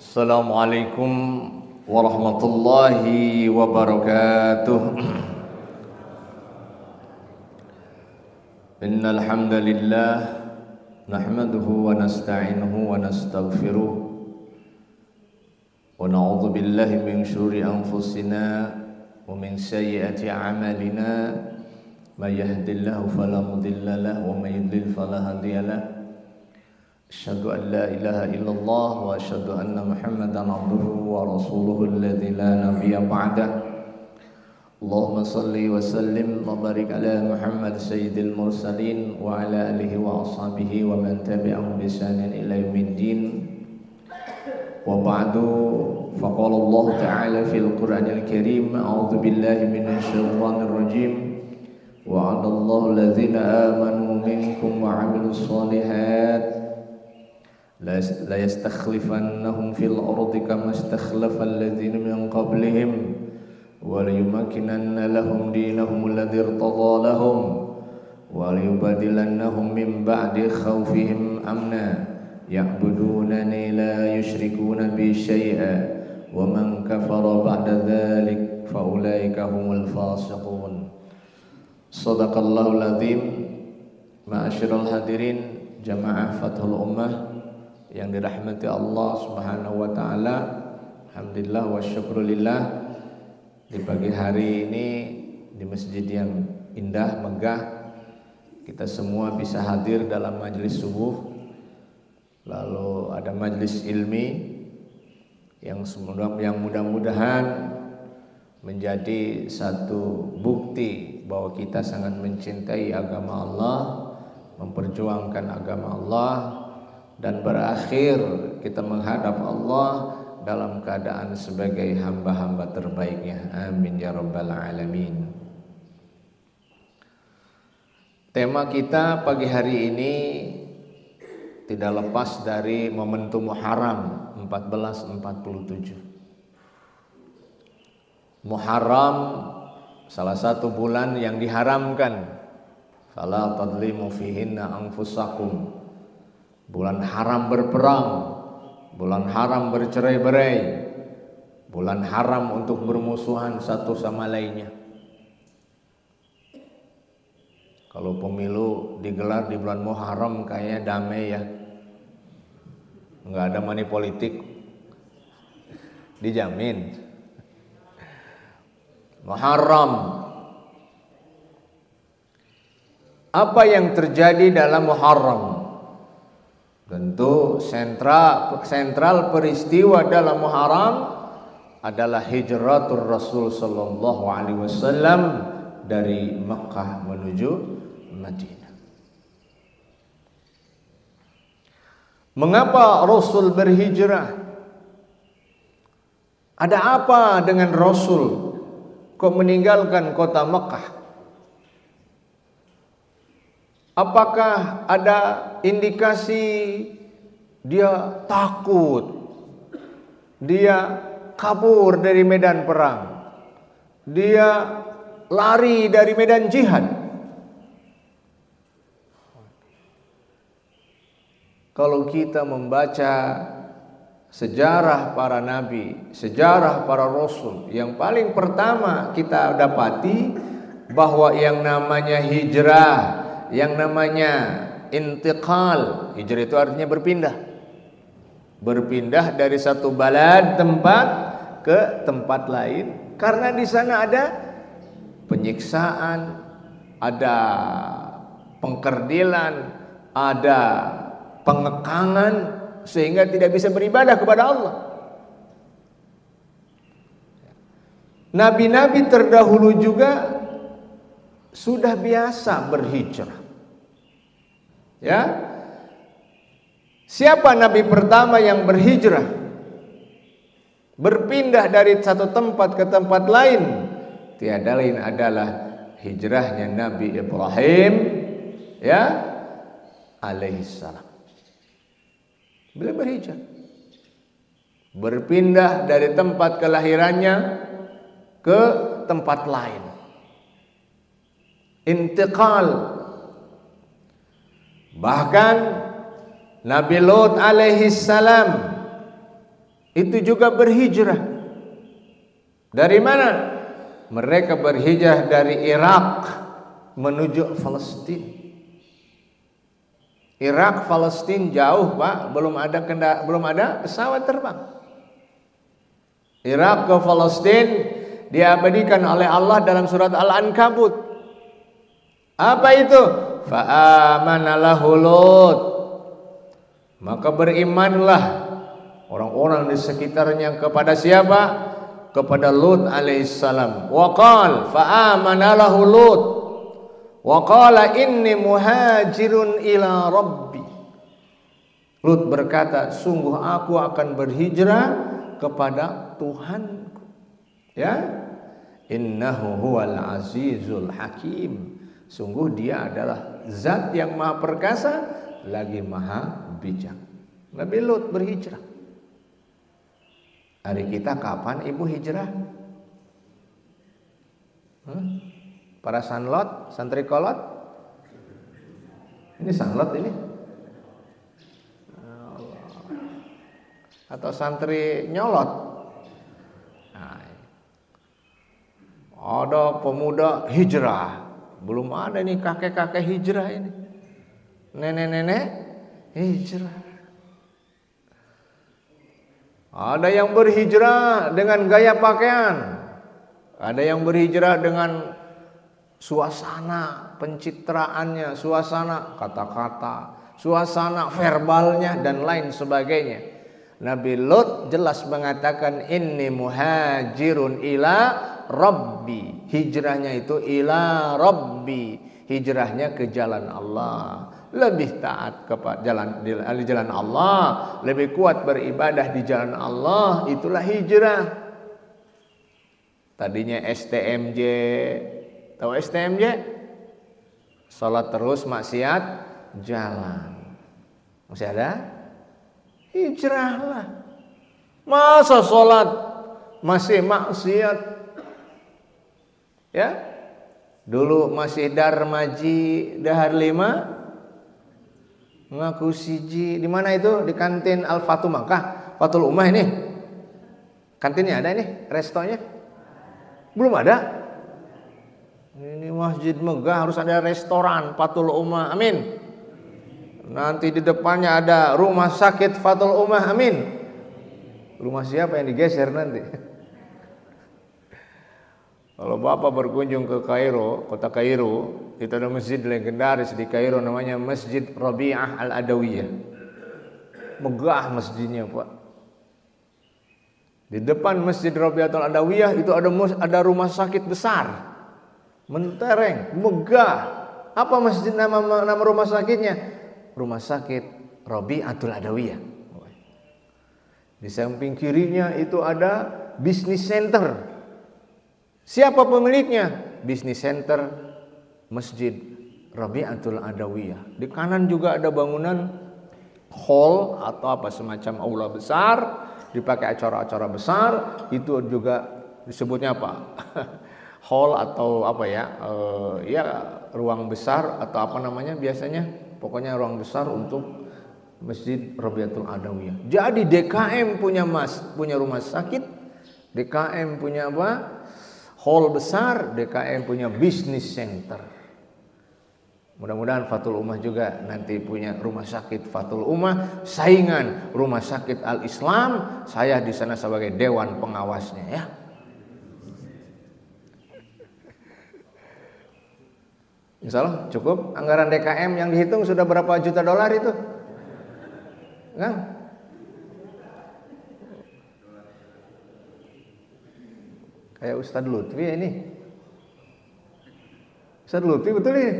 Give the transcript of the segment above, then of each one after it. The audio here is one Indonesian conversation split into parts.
Assalamualaikum warahmatullahi wabarakatuh. Innal hamdalillah nahmaduhu wa nasta'inuhu wa nastaghfiruh wa na'udzu billahi min syururi anfusina wa min sayyiati a'malina may yahdihillahu fala mudilla lahu wa may yudlil fala hadiya lahu. Asyhadu an la ilaha illallah wa asyhadu anna Muhammadan abduhu wa rasuluhu alladzi la nabiyya ba'dah. Allahumma salli wa sallim wa barik ala Muhammad sayyidil mursalin wa ala alihi wa ashabihi wa man tabi'ahum bi ihsanin ila yaumiddin. Wa ba'du, faqala Allah ta'ala fil Qur'anil Karim, a'udzu billahi minasy syaithanir rajim. Wa'adallahu alladzina amanu minkum wa 'amilus shalihat la yastakhlifannahum fil ardi kama istakhlafa alladhina min qablihim wa la yumakkinanna lahum dinahum alladhi irtada lahum wa la yubadilannahum min ba'di khawfihim amna ya'budunani la yushrikuna bi syai'a wa man kafara ba'da dhalik fa ulaika humul fasiqun. Shadaqallahul azim. Ma'asyiral hadirin jamaah Fathul Ummah yang dirahmati Allah Subhanahu wa taala. Alhamdulillah wa syukrulillah, di pagi hari ini di masjid yang indah megah kita semua bisa hadir dalam majelis subuh. Lalu ada majelis ilmi yang mudah-mudahan menjadi satu bukti bahwa kita sangat mencintai agama Allah, memperjuangkan agama Allah, dan berakhir kita menghadap Allah dalam keadaan sebagai hamba-hamba terbaiknya. Amin ya rabbal alamin. Tema kita pagi hari ini tidak lepas dari momentum Muharram 1447. Muharram salah satu bulan yang diharamkan. Fala tadlimu fihinna anfusakum. Bulan haram berperang, bulan haram bercerai-berai, bulan haram untuk bermusuhan satu sama lainnya. Kalau pemilu digelar di bulan Muharram kayaknya damai ya, nggak ada money politik, dijamin. Muharram. Apa yang terjadi dalam Muharram? Tentu sentral peristiwa dalam Muharram adalah hijratul Rasul sallallahu alaihi wasallam dari Makkah menuju Madinah. Mengapa Rasul berhijrah? Ada apa dengan Rasul kok meninggalkan kota Makkah? Apakah ada indikasi dia takut, dia kabur dari medan perang, dia lari dari medan jihad? Kalau kita membaca sejarah para nabi, sejarah para rasul, yang paling pertama kita dapati bahwa yang namanya hijrah, yang namanya intiqal, hijrah itu artinya berpindah. Berpindah dari satu balad, tempat, ke tempat lain, karena di sana ada penyiksaan, ada pengkerdilan, ada pengekangan, sehingga tidak bisa beribadah kepada Allah. Nabi-nabi terdahulu juga sudah biasa berhijrah. Ya. Siapa nabi pertama yang berhijrah? Berpindah dari satu tempat ke tempat lain? Tiada lain adalah hijrahnya Nabi Ibrahim, ya, alaihissalam. Beliau berhijrah, berpindah dari tempat kelahirannya ke tempat lain. Intiqal. Bahkan Nabi Lut alaihi salam itu juga berhijrah. Dari mana? Mereka berhijrah dari Irak menuju Palestina. Irak, Palestina jauh, Pak, belum ada pesawat terbang. Irak ke Palestina diabadikan oleh Allah dalam surat Al-Ankabut. Apa itu? Fa'amana lahu Lut. Maka berimanlah orang-orang di sekitarnya kepada siapa? Kepada Lut alaihissalam. Wa qala fa'amana lahu Lut. Wa qala inni muhajirun ila rabbi. Lut berkata, sungguh aku akan berhijrah kepada Tuhanku. Ya. Innahu huwal azizul hakim. Sungguh dia adalah zat yang maha perkasa lagi maha bijak. Nabi Lut berhijrah. Hari kita kapan ibu hijrah? Para sanlot, santri kolot? Ini sanlot ini? Atau santri nyolot? Nah, ada pemuda hijrah. Belum ada nih kakek-kakek hijrah ini. Nenek-nenek hijrah. Ada yang berhijrah dengan gaya pakaian. Ada yang berhijrah dengan suasana pencitraannya, suasana kata-kata, suasana verbalnya dan lain sebagainya. Nabi Lut jelas mengatakan inni muhajirun ila rabbi. Hijrahnya itu ila rabbi. Hijrahnya ke jalan Allah. Lebih taat kepada jalan Allah, lebih kuat beribadah di jalan Allah, itulah hijrah. Tadinya STMJ, tahu STMJ? Salat terus maksiat jalan. Masih ada? Hijrahlah. Masa salat masih maksiat? Ya? Dulu masih darmaji dahar 5 ngaku siji. Di mana itu? Di kantin Al-Fatul Makkah, Fatul Ummah ini. Kantinnya ada ini, restonya? Belum ada. Ini masjid megah harus ada restoran Fatul Ummah. Amin. Nanti di depannya ada rumah sakit Fatul Ummah. Amin. Rumah siapa yang digeser nanti? Kalau Bapak berkunjung ke Kairo, kota Kairo, itu ada masjid legendaris di Kairo namanya Masjid Rabi'ah Al-Adawiyah. Megah masjidnya, Pak. Di depan Masjid Rabi'ah Al-Adawiyah itu ada rumah sakit besar. Mentereng, megah. Apa masjid nama rumah sakitnya? Rumah sakit Rabi'atul Adawiyah. Di samping kirinya itu ada business center. Siapa pemiliknya? Business center Masjid Rabi'atul Adawiyah. Di kanan juga ada bangunan hall atau apa semacam aula besar, dipakai acara-acara besar. Itu juga disebutnya apa? Hall atau apa ya? Ya ruang besar atau apa namanya biasanya? Pokoknya ruang besar untuk Masjid Rabi'atul Adawiyah. Jadi DKM punya rumah sakit, DKM punya apa? Hall besar, DKM punya business center. Mudah-mudahan Fatul Ummah juga nanti punya rumah sakit Fatul Ummah, saingan rumah sakit Al-Islam. Saya di sana sebagai dewan pengawasnya ya. Insya Allah cukup anggaran DKM yang dihitung sudah berapa juta dolar itu? Kan? Kayak Ustadz Lutfi ini. Ustadz Lutfi betul ini?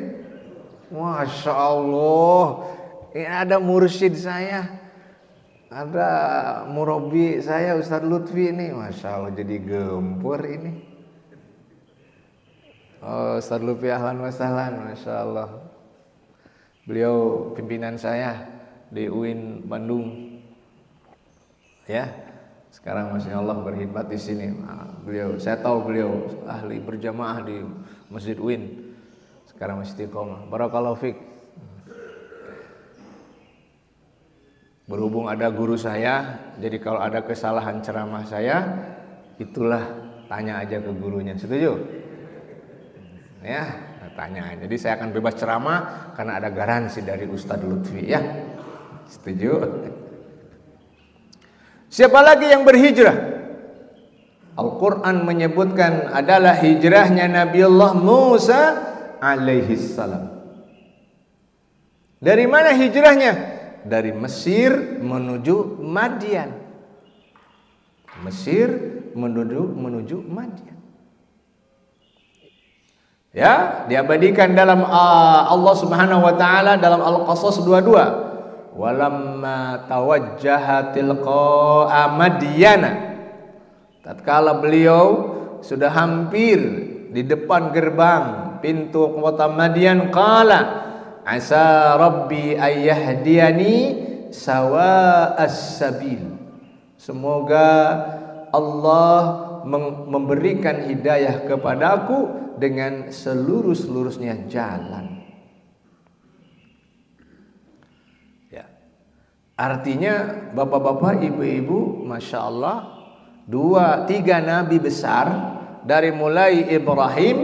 Masya Allah. Ini ada mursyid saya. Ada murabi saya Ustadz Lutfi ini. Masya Allah jadi gempur ini. Oh, Ustadz Lutfi ahlan wa sahlan. Masya Allah. Beliau pimpinan saya di UIN Bandung. Ya. Sekarang Masya Allah berkhidmat di sini. Saya tahu beliau ahli berjamaah di Masjid UIN. Sekarang masih istiqomah. Barakallahu fiik. Berhubung ada guru saya, jadi kalau ada kesalahan ceramah saya, itulah tanya aja ke gurunya. Setuju? Ya, tanya. Jadi saya akan bebas ceramah karena ada garansi dari Ustadz Lutfi ya. Setuju? Siapa lagi yang berhijrah? Al-Quran menyebutkan adalah hijrahnya Nabiullah Musa alaihi salam. Dari mana hijrahnya? Dari Mesir menuju Madian. Mesir menuju Madian. Ya, diabadikan dalam Allah Subhanahu wa taala dalam Al-Qasas 22. Walamma tawajjaha tilqa'a Madyana. Tatkala beliau sudah hampir di depan gerbang pintu kota Madian, qala asa rabbi ayyahdiyani sawa'as sabil. Semoga Allah memberikan hidayah kepadaku dengan seluruh-seluruhnya jalan. Ya. Artinya bapak-bapak, ibu-ibu, Masya Allah, 2-3 nabi besar, dari mulai Ibrahim,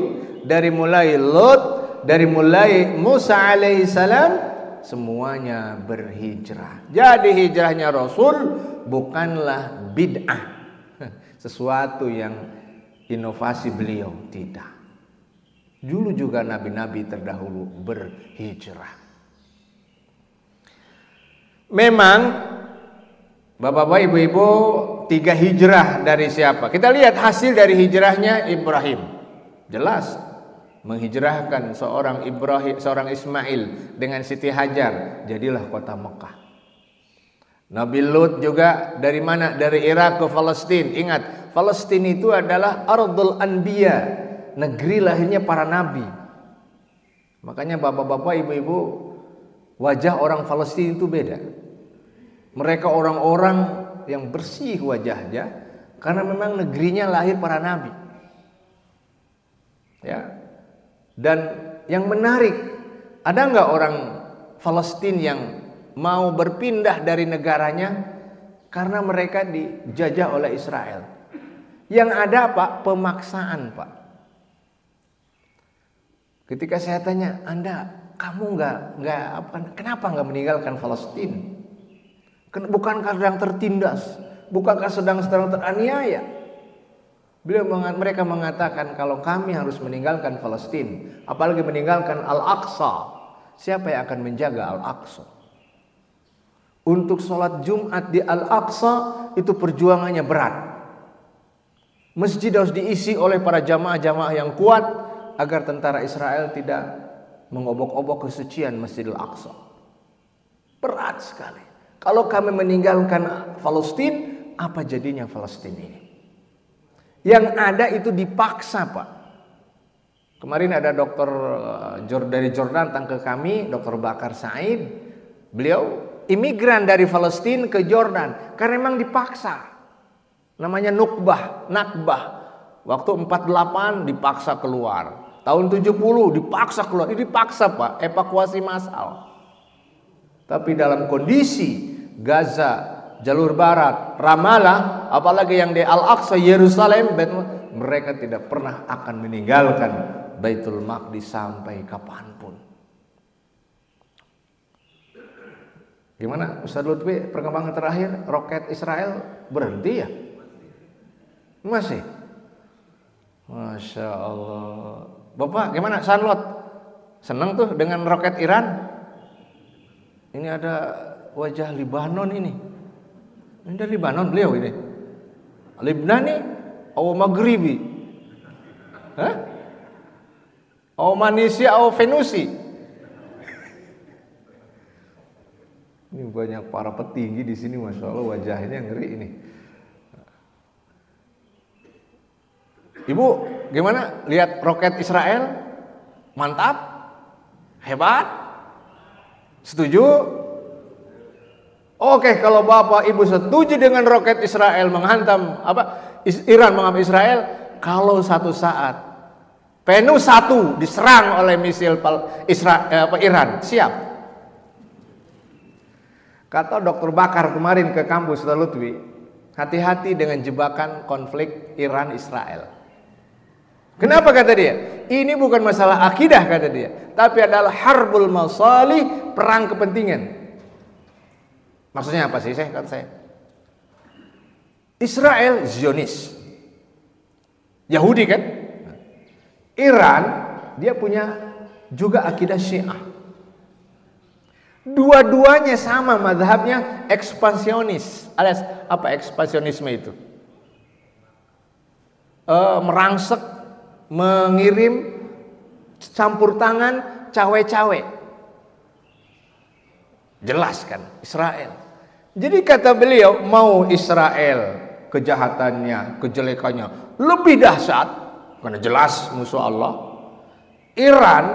dari mulai Lut, dari mulai Musa alaihissalam, semuanya berhijrah. Jadi hijrahnya Rasul bukanlah bid'ah, sesuatu yang inovasi beliau, tidak. Dulu juga nabi-nabi terdahulu berhijrah. Memang bapak-bapak, ibu-ibu, 3 hijrah dari siapa? Kita lihat hasil dari hijrahnya Ibrahim. Jelas menghijrahkan seorang Ismail dengan Siti Hajar, jadilah kota Mekah. Nabi Lut juga dari mana? Dari Irak ke Palestina. Ingat, Palestina itu adalah Ardul Anbiya, negeri lahirnya para nabi. Makanya bapak-bapak, ibu-ibu, wajah orang Palestina itu beda. Mereka orang-orang yang bersih wajahnya karena memang negerinya lahir para nabi. Ya. Dan yang menarik, ada nggak orang Palestina yang mau berpindah dari negaranya karena mereka dijajah oleh Israel? Yang ada Pak, pemaksaan Pak. Ketika saya tanya, kamu kenapa nggak meninggalkan Palestina? Bukankah sedang tertindas? Bukankah sedang teraniaya? Mereka mengatakan kalau kami harus meninggalkan Palestina, apalagi meninggalkan Al-Aqsa, siapa yang akan menjaga Al-Aqsa? Untuk sholat Jumat di Al-Aqsa itu perjuangannya berat. Masjid harus diisi oleh para jamaah-jamaah yang kuat agar tentara Israel tidak mengobok-obok kesucian Masjid Al-Aqsa. Berat sekali. Kalau kami meninggalkan Palestina, apa jadinya Palestina ini? Yang ada itu dipaksa Pak. Kemarin ada dokter dari Jordan datang ke kami, Dr. Bakar Said. Beliau imigran dari Palestina ke Jordan karena memang dipaksa. Namanya nakbah. Waktu 48 dipaksa keluar. Tahun 70 dipaksa keluar. Ini dipaksa Pak, evakuasi massal. Tapi dalam kondisi Gaza, Jalur Barat, Ramallah, apalagi yang di Al-Aqsa, Yerusalem, mereka tidak pernah akan meninggalkan Baitul Maqdis sampai kapanpun. Gimana Ustaz Lutfi, perkembangan terakhir roket Israel berhenti ya? Masih? Masya Allah. Bapak gimana Sanlot? Senang tuh dengan roket Iran? Ini ada wajah Libanon ini. Ini dari Libanon beliau ini. Libnani atau Maghribi? Hah? Atau Manusia atau Venusi? Ini banyak para petinggi di sini, Masya Allah, wajahnya ngeri ini. Ibu, gimana? Lihat roket Israel? Mantap? Hebat? Setuju? Oke, kalau Bapak Ibu setuju dengan roket Israel menghantam Iran menghantam Israel, kalau satu saat Venus 1 diserang oleh misil Iran, siap? Kata Dr. Bakar kemarin ke kampus Lutfi, hati-hati dengan jebakan konflik Iran-Israel. Kenapa kata dia? Ini bukan masalah akidah kata dia, tapi adalah harbul masalih, perang kepentingan. Maksudnya apa sih kata saya? Israel Zionis, Yahudi kan? Iran dia punya juga akidah Syiah. Dua-duanya sama mazhabnya ekspansionis. Alias apa ekspansionisme itu? Merangsek, mengirim, campur tangan, cawe-cawe. Jelas kan Israel. Jadi kata beliau, mau Israel kejahatannya, kejelekannya lebih dahsyat karena jelas musuh Allah. Iran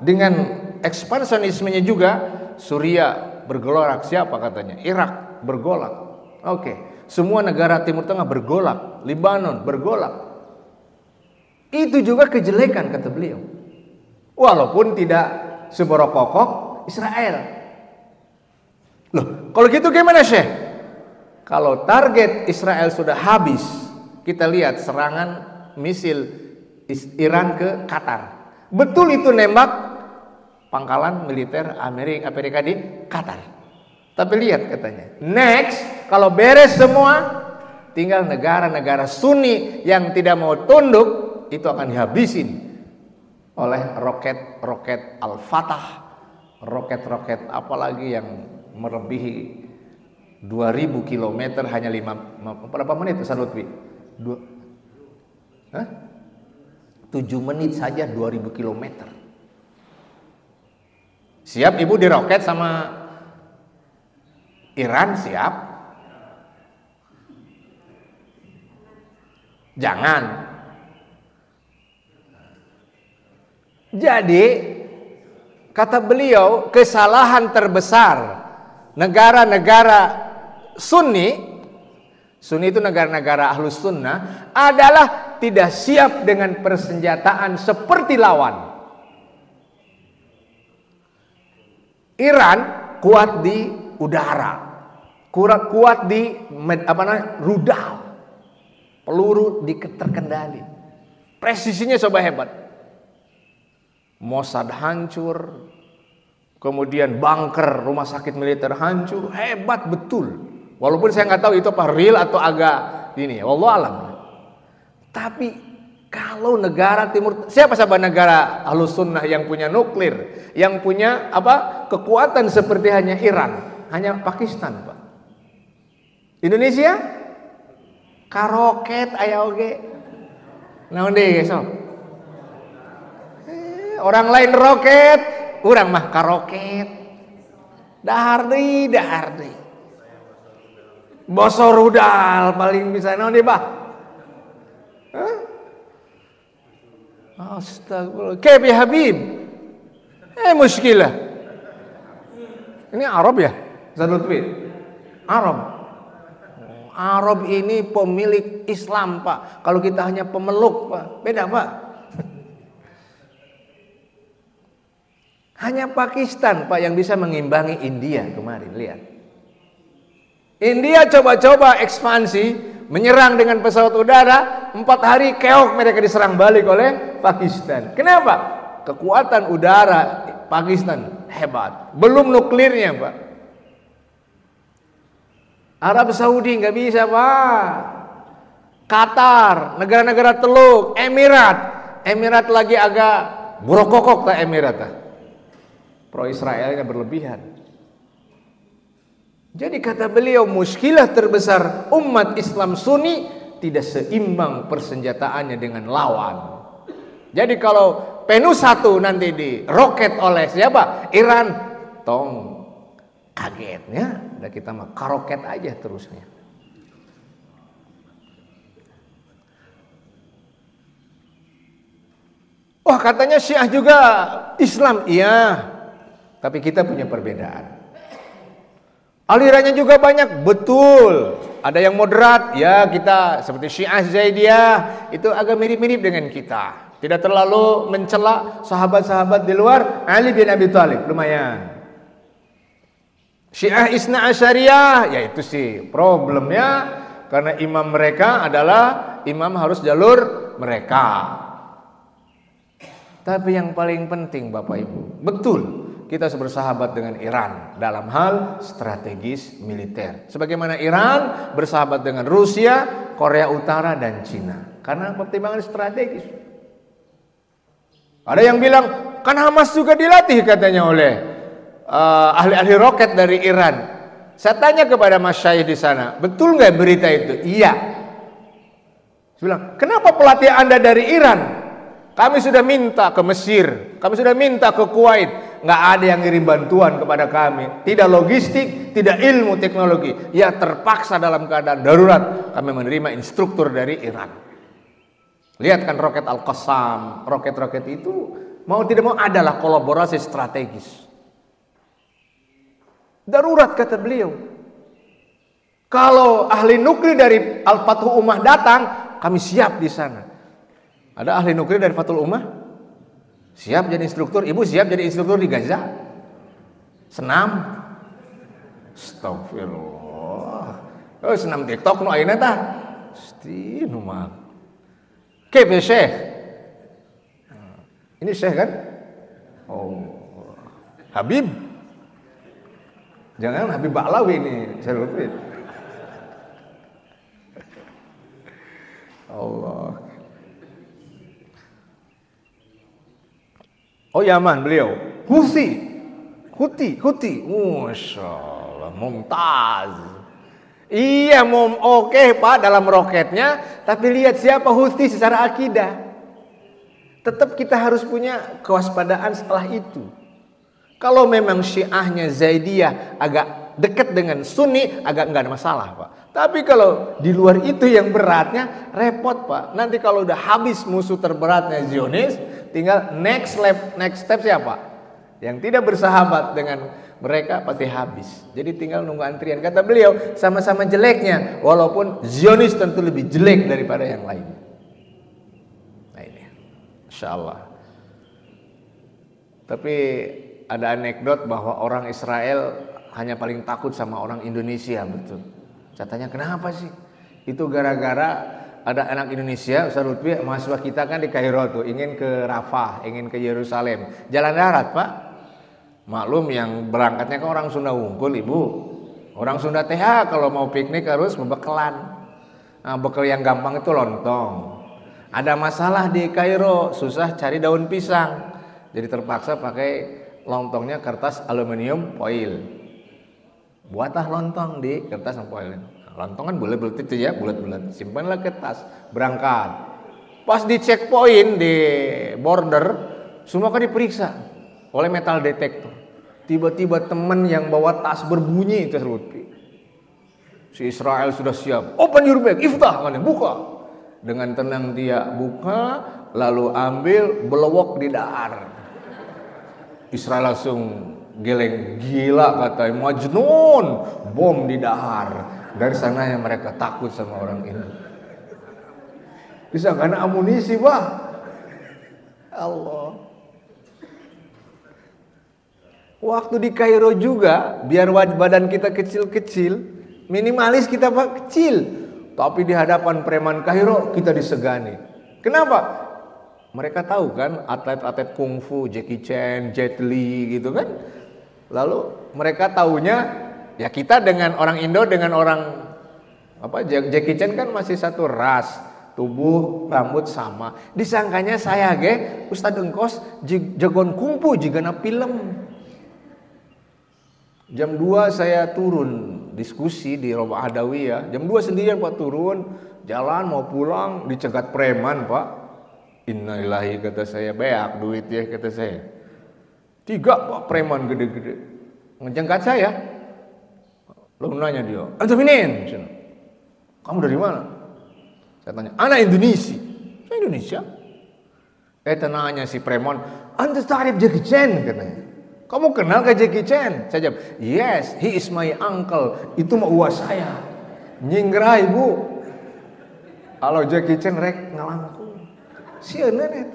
dengan ekspansionismenya juga, Suriah bergolak, siapa katanya? Irak bergolak. Oke, semua negara Timur Tengah bergolak, Lebanon bergolak. Itu juga kejelekan kata beliau. Walaupun tidak seberokokok Israel. Loh, kalau gitu gimana Syekh? Kalau target Israel sudah habis, kita lihat serangan misil Iran ke Qatar. Betul itu nembak pangkalan militer Amerika di Qatar. Tapi lihat katanya, next kalau beres semua, tinggal negara-negara Sunni yang tidak mau tunduk itu akan dihabisin oleh roket-roket Al-Fatah, roket-roket apalagi yang melebihi 2000 km hanya berapa menit Ustaz Lutfi? 7 menit saja 2000 km. Siap ibu diroket sama Iran? Siap? Jangan. Jadi kata beliau, kesalahan terbesar negara-negara Sunni itu negara-negara Ahlus Sunnah adalah tidak siap dengan persenjataan seperti lawan. Iran kuat di udara, kuat di rudal, peluru terkendali, presisinya coba hebat. Mossad hancur, kemudian bunker rumah sakit militer hancur, hebat betul. Walaupun saya nggak tahu itu apa real atau agak ini, wallahu alam. Tapi kalau negara Timur, siapa negara Ahlus Sunnah yang punya nuklir, yang punya kekuatan seperti hanya Iran, hanya Pakistan, Pak. Indonesia karoket aya oge. Naon deui sok? Orang lain roket, urang mah karoket. Dahar deui. Bosor rudal paling bisa naon deui, Bah? Astagfirullah. Kayak ya Habib. Muskilah. Ini Arab ya? Ustaz Lutfi. Arab. Arab ini pemilik Islam, Pak. Kalau kita hanya pemeluk, Pak. Beda, Pak. Hanya Pakistan, Pak, yang bisa mengimbangi India kemarin. Lihat. India coba-coba ekspansi, menyerang dengan pesawat udara, 4 hari keok mereka diserang balik oleh Pakistan. Kenapa? Kekuatan udara Pakistan hebat. Belum nuklirnya, Pak. Arab Saudi nggak bisa, Pak. Qatar, negara-negara Teluk, Emirat lagi agak burokokok tak Emirat. Pro Israelnya berlebihan. Jadi kata beliau, muskilah terbesar umat Islam Sunni tidak seimbang persenjataannya dengan lawan. Jadi kalau Penus 1 nanti diroket oleh siapa? Iran, tong kagetnya, udah kita mah karoket aja terusnya. Wah, katanya Syiah juga Islam, iya. Tapi kita punya perbedaan. Alirannya juga banyak, betul. Ada yang moderat, ya kita seperti Syiah Zaidiyah, itu agak mirip-mirip dengan kita. Tidak terlalu mencela sahabat-sahabat di luar Ali bin Abi Thalib, lumayan. Syiah Isna Asyariyah, yaitu sih problemnya karena imam mereka adalah imam harus jalur mereka. Tapi yang paling penting Bapak Ibu, betul kita harus bersahabat dengan Iran dalam hal strategis militer. Sebagaimana Iran bersahabat dengan Rusia, Korea Utara dan Cina. Karena pertimbangan strategis. Ada yang bilang, kan Hamas juga dilatih katanya oleh ahli-ahli roket dari Iran. Saya tanya kepada masyayikh di sana, betul nggak berita itu? Iya. Saya bilang, kenapa pelatih Anda dari Iran? Kami sudah minta ke Mesir, kami sudah minta ke Kuwait, nggak ada yang ngirim bantuan kepada kami. Tidak logistik, tidak ilmu teknologi. Ya terpaksa dalam keadaan darurat kami menerima instruktur dari Iran. Lihat kan roket Al-Qassam, roket-roket itu mau tidak mau adalah kolaborasi strategis. Darurat kata beliau. Kalau ahli nuklir dari Al-Fathu Ummah datang, kami siap di sana. Ada ahli nuklir dari Fathul Ummah? Siap jadi instruktur. Ibu siap jadi instruktur di Gaza? Senam? Astagfirullah. Oh, senam TikTok no ayeuna tah. Pasti nu mah. Kebe Syekh. Ini Syekh kan? Oh. Habib. Jangan Habib Baklawi ini, saya lupa. Allah. Oh Yaman beliau, Houthi, Masya Allah, mumtaz. Iya oke Pak dalam roketnya, tapi lihat siapa Houthi secara akidah. Tetap kita harus punya kewaspadaan setelah itu. Kalau memang Syiahnya Zaidiyah agak dekat dengan Sunni, agak enggak ada masalah Pak. Tapi kalau di luar itu yang beratnya, repot Pak. Nanti kalau udah habis musuh terberatnya Zionis, tinggal next step siapa? Yang tidak bersahabat dengan mereka pasti habis. Jadi tinggal nunggu antrian. Kata beliau, sama-sama jeleknya, walaupun Zionis tentu lebih jelek daripada yang lainnya. Nah ini, Insya Allah. Tapi ada anekdot bahwa orang Israel hanya paling takut sama orang Indonesia, betul. Katanya kenapa sih? Itu gara-gara ada anak Indonesia, Ustaz Lutfi, mahasiswa kita kan di Kairo tuh, ingin ke Rafah, ingin ke Yerusalem. Jalan darat Pak. Maklum yang berangkatnya kan orang Sunda Wungkul Ibu. Orang Sunda TH kalau mau piknik harus bebekelan. Nah, bekal yang gampang itu lontong. Ada masalah di Kairo, susah cari daun pisang. Jadi terpaksa pakai lontongnya kertas aluminium foil. Buatlah lontong di kertas foil. Lontong kan bulat-bulat itu ya, bulat-bulat. Simpanlah ke tas, berangkat. Pas di checkpoint di border, semua kan diperiksa oleh metal detector. Tiba-tiba teman yang bawa tas berbunyi itu Lutfi. Si Israel sudah siap. Open your bag, iftah, buka. Dengan tenang dia buka, lalu ambil belewok di dahar. Israel langsung geleng, gila katanya, majnun, bom di dahar. Dari sananya mereka takut sama orang Indo. Bisa karena amunisi Pak. Allah. Waktu di Kairo juga, biar badan kita kecil-kecil, minimalis kita Pak kecil. Tapi di hadapan preman Kairo kita disegani. Kenapa? Mereka tahu kan atlet-atlet kungfu, Jackie Chan, Jet Li gitu kan. Lalu mereka taunya ya kita dengan orang Indo dengan orang Jackie Chan kan masih satu ras, tubuh, rambut sama. Disangkanya saya Ustadz Engkos jagoan kungfu jigana film. Jam 2 saya turun diskusi di Robah Adawiyah. Jam 2 sendirian Pak turun, jalan mau pulang dicegat preman Pak. Innalillahi kata saya, beak duit ya kata saya. 3 Pak preman gede-gede ngejengkat saya. Lalu nanya dia, "Antaminin?" "Kamu dari mana?" Saya tanya, "Anak Indonesia." "Saya Indonesia?" Nanya si preman, "Anta ta'rif Jackie Chan?" katanya. "Kamu kenal ke Jackie Chan?" Saya jawab, "Yes, he is my uncle." Itu mah uas saya. Nyinggerai Bu. Kalau Jackie Chan rek ngalangku. Sieuna net.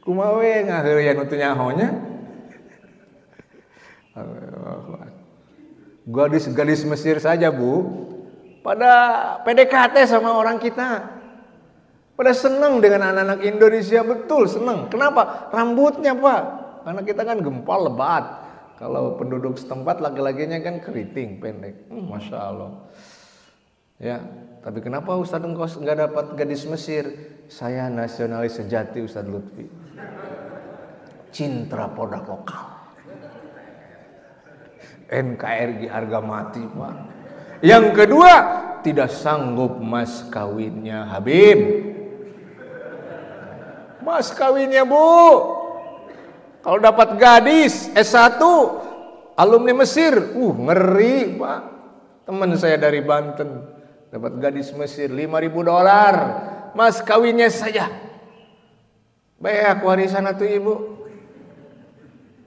Kumaha we ngaheureun nu teu nyahonya. Gadis-gadis Mesir saja, Bu, pada PDKT sama orang kita. Pada senang dengan anak-anak Indonesia, betul senang. Kenapa? Rambutnya, Pak. Karena kita kan gempal lebat. Kalau penduduk setempat laki-lakinya kan keriting pendek. Masya Allah. Ya, tapi kenapa Ustadz engkau nggak dapat gadis Mesir? Saya nasionalis sejati, Ustadz Lutfi. Cinta produk lokal. NKRI harga mati, Pak. Yang kedua, tidak sanggup mas kawinnya, Habib. Mas kawinnya, Bu. Kalau dapat gadis S1 alumni Mesir, ngeri, Pak. Teman saya dari Banten dapat gadis Mesir $5.000. Mas kawinnya saja. Baik warisan itu, Ibu.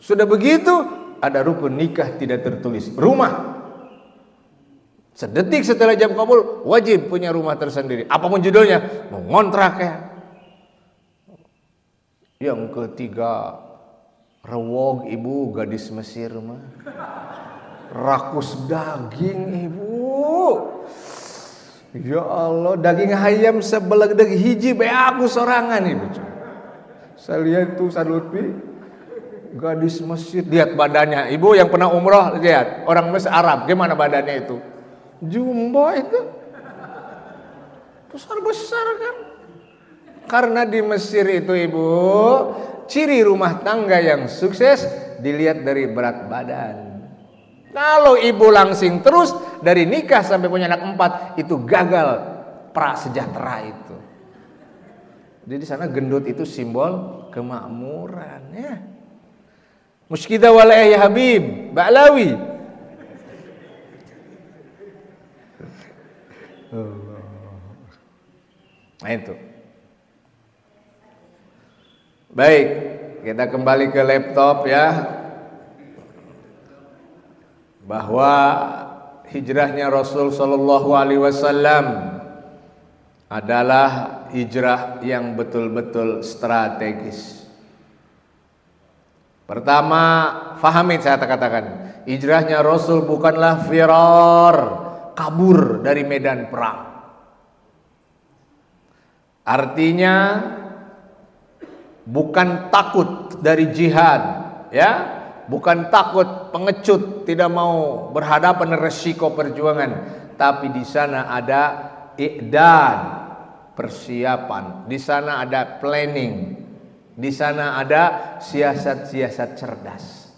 Sudah begitu, ada rukun nikah tidak tertulis. Rumah. Sedetik setelah jam kabul, wajib punya rumah tersendiri. Apapun judulnya, mau ngontrak ya. Yang ketiga, rewog, Ibu, gadis Mesir mah. Rakus daging, Ibu. Ya Allah, daging ayam sebelah daging hiji be aku sorangan, Ibu. Saya lihat tuh Lutfi. Gadis Mesir, lihat badannya. Ibu yang pernah umroh, lihat orang Mesir Arab, gimana badannya itu? Jumbo itu, besar-besar kan? Karena di Mesir itu, Ibu, ciri rumah tangga yang sukses dilihat dari berat badan. Kalau Ibu langsing terus dari nikah sampai punya anak 4, itu gagal prasejahtera itu. Jadi di sana gendut itu simbol kemakmuran, ya. Muskida wala ya Habib, Ba'lawi. Nah itu. Baik, kita kembali ke laptop ya. Bahwa hijrahnya Rasul sallallahu alaihi wasallam adalah hijrah yang betul-betul strategis. Pertama, fahami saya katakan, hijrahnya Rasul bukanlah firar, kabur dari medan perang. Artinya bukan takut dari jihad, ya, bukan takut pengecut, tidak mau berhadapan dengan resiko perjuangan, tapi di sana ada i'dad, persiapan, di sana ada planning. Di sana ada siasat-siasat cerdas.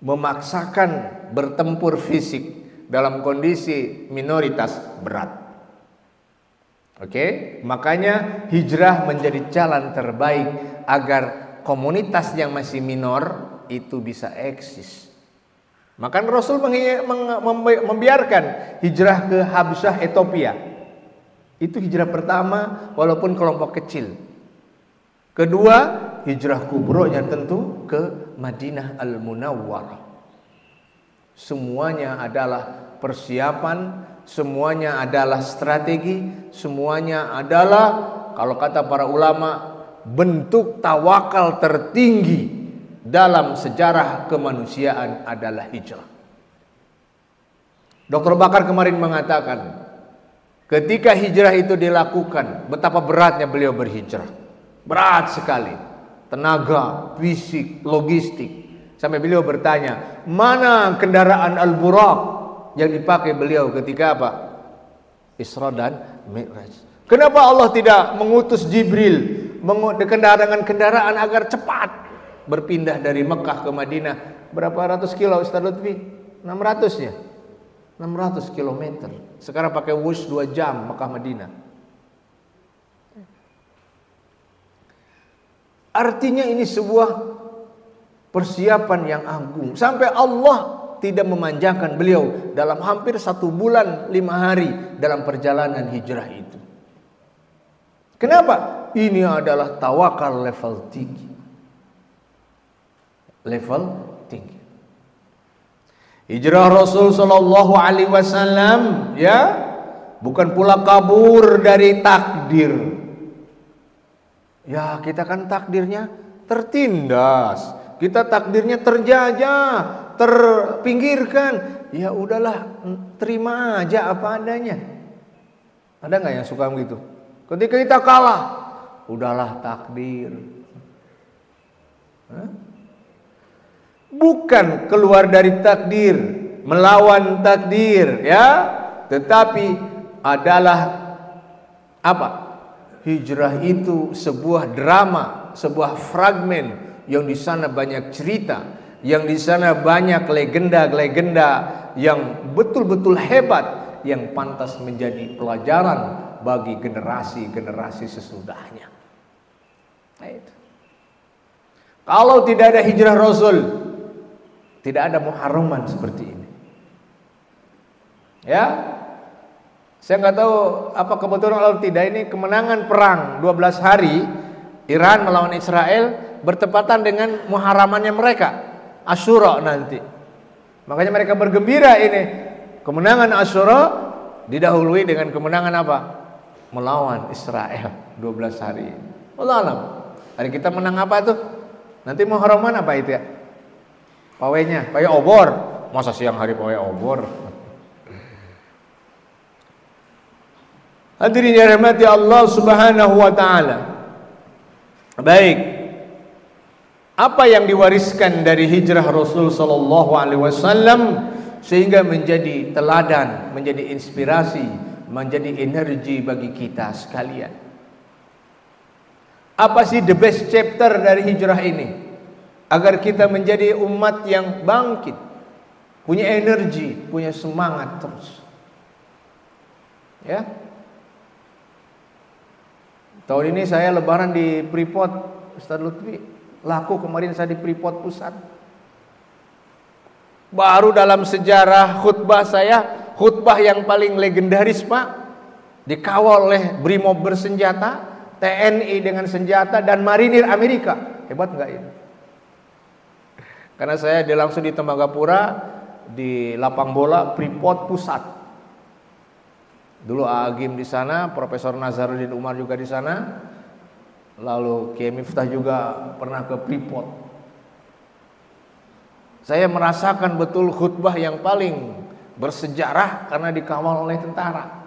Memaksakan bertempur fisik dalam kondisi minoritas berat. Oke, makanya hijrah menjadi jalan terbaik agar komunitas yang masih minor itu bisa eksis. Maka Rasul membiarkan hijrah ke Habsyah, Ethiopia. Itu hijrah pertama walaupun kelompok kecil. Kedua, hijrah kubronya tentu ke Madinah Al-Munawwarah. Semuanya adalah persiapan, semuanya adalah strategi, semuanya adalah, kalau kata para ulama, bentuk tawakal tertinggi dalam sejarah kemanusiaan adalah hijrah. Dr. Bakar kemarin mengatakan, ketika hijrah itu dilakukan, betapa beratnya beliau berhijrah. Berat sekali, tenaga, fisik, logistik. Sampai beliau bertanya, mana kendaraan Al-Buraq yang dipakai beliau ketika apa? Isra dan Mi'raj. Kenapa Allah tidak mengutus Jibril dengan kendaraan agar cepat berpindah dari Mekah ke Madinah? Berapa ratus kilo Ustaz Lutfi? 600 ya? 600 kilometer. Sekarang pakai wush 2 jam Mekah Madinah. Artinya ini sebuah persiapan yang agung. Sampai Allah tidak memanjakan beliau dalam hampir 1 bulan 5 hari dalam perjalanan hijrah itu. Kenapa? Ini adalah tawakal level tinggi. Level tinggi. Hijrah Rasul sallallahu alaihi wasallam, ya, bukan pula kabur dari takdir. Ya, kita kan takdirnya tertindas, kita takdirnya terjajah, terpinggirkan. Ya udahlah, terima aja apa adanya. Ada nggak yang suka begitu? Ketika kita kalah, udahlah takdir. Bukan keluar dari takdir, melawan takdir, ya, tetapi adalah apa? Hijrah itu sebuah drama, sebuah fragmen yang di sana banyak cerita, yang di sana banyak legenda-legenda yang betul-betul hebat, yang pantas menjadi pelajaran bagi generasi-generasi sesudahnya. Nah, itu. Kalau tidak ada hijrah Rasul, tidak ada muharraman seperti ini. Ya, saya nggak tahu apa kebetulan atau tidak, ini kemenangan perang 12 hari Iran melawan Israel bertepatan dengan muharramannya mereka, Asyura nanti. Makanya mereka bergembira ini. Kemenangan Asyura didahului dengan kemenangan apa? Melawan Israel 12 hari. Allah alam. Hari kita menang apa tuh? Nanti muharraman apa itu ya? Pawainya, pawai obor. Masa siang hari pawai obor? Hadirin yang dirahmati Allah Subhanahu wa taala. Baik. Apa yang diwariskan dari hijrah Rasul sallallahu alaihi wasallam sehingga menjadi teladan, menjadi inspirasi, menjadi energi bagi kita sekalian? Apa sih the best chapter dari hijrah ini? Agar kita menjadi umat yang bangkit, punya energi, punya semangat terus. Ya. Tahun ini saya lebaran di Freeport, Ustaz Lutfi. Laku kemarin saya di Freeport Pusat. Baru dalam sejarah khutbah saya, khutbah yang paling legendaris, Pak. Dikawal oleh Brimob bersenjata, TNI dengan senjata, dan marinir Amerika. Hebat nggak ini? Karena saya langsung di Tembagapura, di lapang bola Freeport Pusat. Dulu Agim di sana, Profesor Nazaruddin Umar juga di sana, lalu Kiai Miftah juga pernah ke Freeport. Saya merasakan betul khutbah yang paling bersejarah karena dikawal oleh tentara.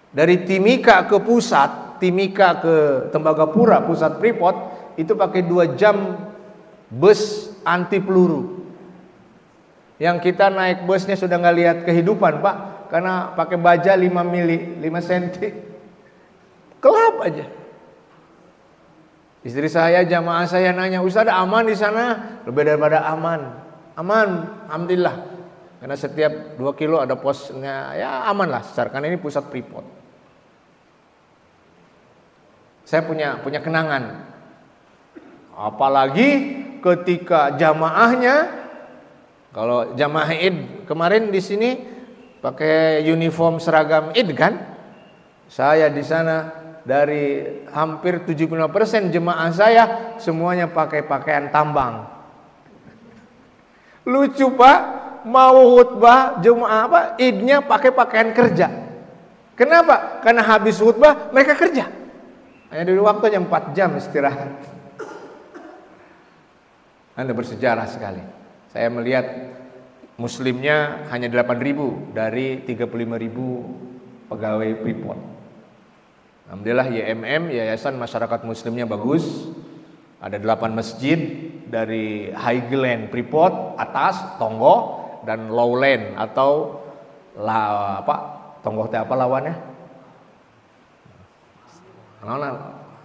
Dari Timika ke pusat, Timika ke Tembagapura, pusat Freeport, itu pakai 2 jam bus anti peluru. Yang kita naik busnya sudah nggak lihat kehidupan, Pak, karena pakai baja 5 mili, 5 senti. Kelap aja. Istri saya, jamaah saya nanya, Ustaz aman di sana? Lebih daripada aman. Aman, alhamdulillah. Karena setiap 2 kilo ada posnya, ya aman lah. Karena ini pusat Freeport. Saya punya kenangan. Apalagi ketika jamaahnya, kalau jamaah Id kemarin di sini pakai uniform seragam Id kan? Saya di sana dari hampir 75% jemaah saya semuanya pakai pakaian tambang. Lucu, Pak, mau khutbah jemaah apa? Idnya pakai pakaian kerja. Kenapa? Karena habis khutbah mereka kerja. Hanya dulu waktunya 4 jam istirahat. Anda bersejarah sekali. Saya melihat muslimnya hanya 8.000 dari 35.000 pegawai Freeport. Alhamdulillah YMM, Yayasan Masyarakat Muslimnya bagus. Ada 8 masjid dari Highland Freeport atas Tonggo dan Lowland atau Tonggo teh apa lawannya?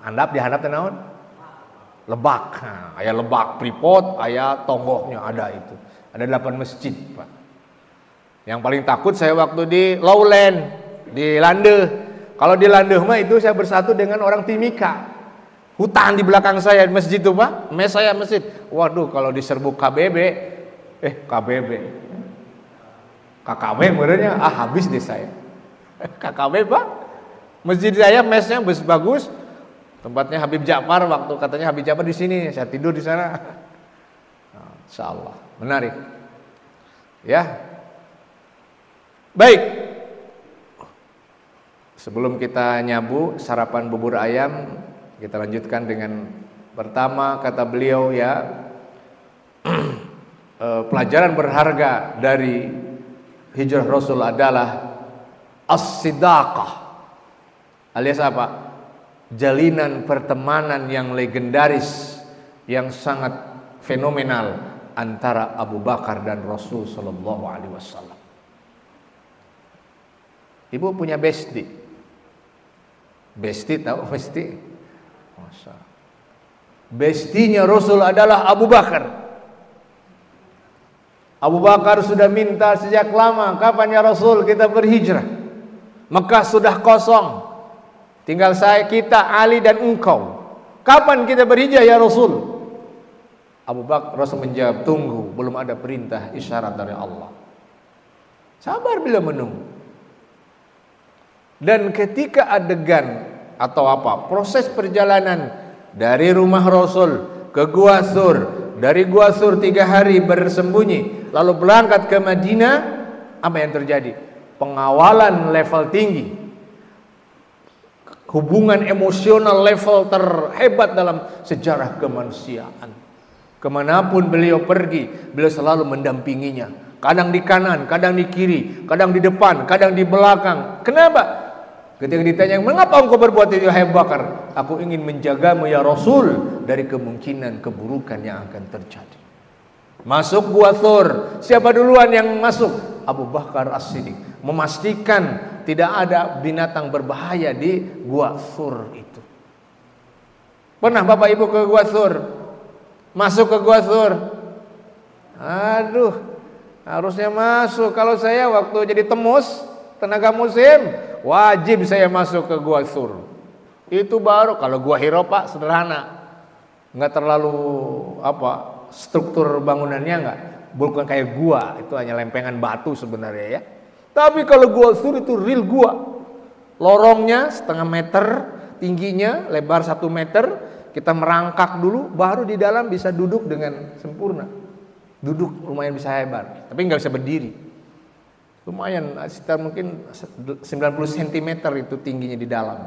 Handap dihandap teh naon? Lebak. Nah, aya Lebak Freeport, aya Tonggohnya ada itu. Ada 8 masjid, Pak. Yang paling takut saya waktu di Lowland, di Lande. Kalau di Lande mah itu saya bersatu dengan orang Timika. Hutan di belakang saya masjid itu, Pak. Mes saya masjid. Waduh, kalau diserbu KKB menurutnya habis deh saya. KKB, Pak. Masjid saya mesnya bagus. Tempatnya Habib Ja'far, waktu katanya Habib Ja'far di sini, saya tidur di sana. Insyaallah, menarik. Ya. Baik. Sebelum kita nyabu sarapan bubur ayam, kita lanjutkan dengan pertama kata beliau ya. pelajaran berharga dari hijrah Rasul adalah as-sidaqah, alias apa? Jalinan pertemanan yang legendaris, yang sangat fenomenal antara Abu Bakar dan Rasul Sallallahu Alaihi Wasallam. Ibu punya bestie. Bestie tahu bestie? Masa. Bestinya Rasul adalah Abu Bakar. Abu Bakar sudah minta sejak lama, kapan ya Rasul kita berhijrah? Mekah sudah kosong, tinggal kita, Ali dan engkau. Kapan kita berhijrah ya Rasul? Abu Bakar Rasul menjawab, tunggu, belum ada perintah isyarat dari Allah. Sabar bila menunggu. Dan ketika adegan atau apa, proses perjalanan dari rumah Rasul ke Gua Thur, dari Gua Thur 3 hari bersembunyi, lalu berangkat ke Madinah, apa yang terjadi? Pengawalan level tinggi, hubungan emosional level terhebat dalam sejarah kemanusiaan. Kemanapun beliau pergi, beliau selalu mendampinginya. Kadang di kanan, kadang di kiri, kadang di depan, kadang di belakang. Kenapa? Ketika ditanya, mengapa engkau berbuat itu hai Abu Bakar? Aku ingin menjagamu ya Rasul dari kemungkinan keburukan yang akan terjadi. Masuk Gua Thur. Siapa duluan yang masuk? Abu Bakar As-Siddiq. Memastikan tidak ada binatang berbahaya di Gua Thur itu. Pernah Bapak Ibu ke Gua Thur? Masuk ke Gua Thur? Aduh, harusnya masuk. Kalau saya waktu jadi temus, tenaga musim, wajib saya masuk ke Gua Thur. Itu baru. Kalau Gua Hira Pak sederhana, nggak terlalu apa, struktur bangunannya nggak, bukan kayak gua, itu hanya lempengan batu sebenarnya ya. Tapi kalau Gua Thur itu real gua, lorongnya 1,5 meter tingginya, lebar 1 meter. Kita merangkak dulu, baru di dalam bisa duduk dengan sempurna. Duduk lumayan bisa hebat, tapi nggak bisa berdiri. Lumayan, sekitar mungkin 90 cm itu tingginya di dalam.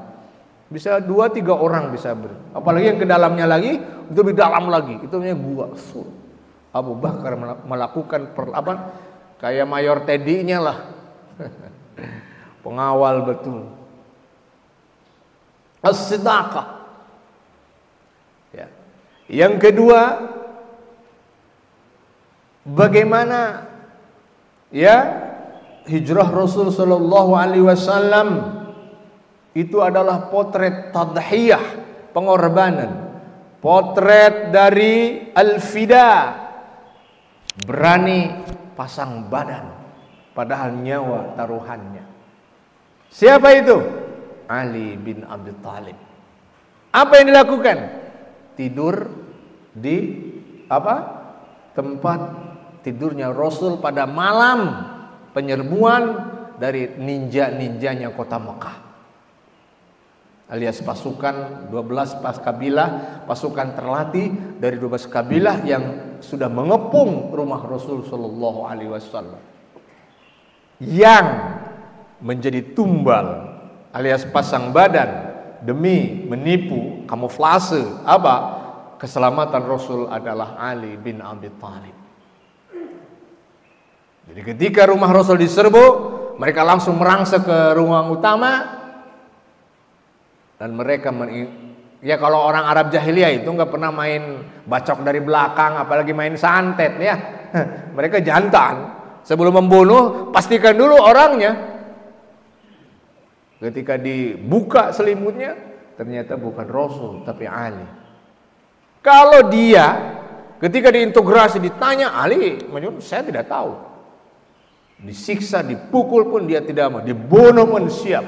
Bisa 2-3 orang bisa apalagi yang ke dalamnya lagi, itu lebih dalam lagi. Itu namanya Gua Thur. Abu Bakar melakukan kayak Mayor Teddy-nya lah. Pengawal betul. As-sidaqah. Ya. Yang kedua, bagaimana ya hijrah Rasul sallallahu alaihi wasallam itu adalah potret tadhiyah, pengorbanan, potret dari al-fida, berani pasang badan padahal nyawa taruhannya. Siapa itu? Ali bin Abi Thalib. Apa yang dilakukan? Tidur di tempat tidurnya Rasul pada malam penyerbuan dari ninja-ninjanya kota Mekah, alias pasukan 12 kabilah, pasukan terlatih dari 12 kabilah yang sudah mengepung rumah Rasul sallallahu alaihi wasallam, yang menjadi tumbal alias pasang badan demi menipu, kamuflase keselamatan Rasul adalah Ali bin Abi Thalib. Jadi ketika rumah Rasul diserbu, mereka langsung merangsek ke ruang utama. Dan mereka ya kalau orang Arab jahiliyah itu nggak pernah main bacok dari belakang, apalagi main santet ya. Mereka jantan. Sebelum membunuh, pastikan dulu orangnya. Ketika dibuka selimutnya, ternyata bukan Rasul tapi Ali. Kalau dia ketika diintegrasi ditanya Ali, saya tidak tahu. Disiksa, dipukul pun dia tidak mau, dibunuh pun siap.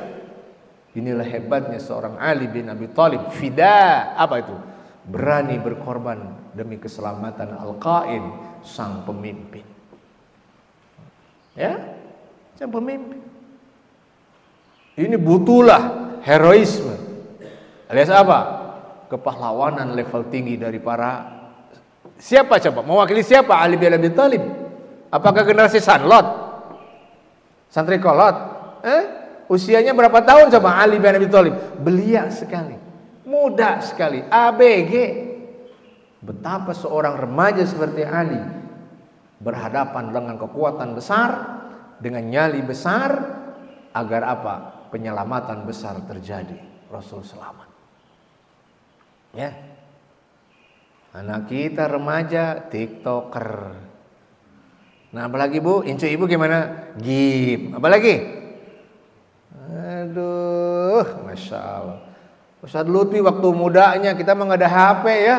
Inilah hebatnya seorang Ali bin Abi Thalib. Fida, apa itu? Berani berkorban demi keselamatan Al-Qaid, sang pemimpin. Ya, sang pemimpin. Ini butuhlah heroisme. Alias apa? Kepahlawanan level tinggi dari para siapa coba? Mewakili siapa? Ali bin Abi Thalib. Apakah generasi Sanlot? Santri kolot? Usianya berapa tahun coba Ali bin Abi Thalib? Belia sekali, muda sekali, ABG. Betapa seorang remaja seperti Ali berhadapan dengan kekuatan besar, dengan nyali besar, agar apa? Penyelamatan besar terjadi. Rasul selamat. Ya. Anak kita remaja TikToker. Nah, apalagi Bu, incu ibu gimana? Game. Apalagi? Aduh, Masya Allah. Ustaz Lutfi waktu mudanya kita mah nggak ada HP ya.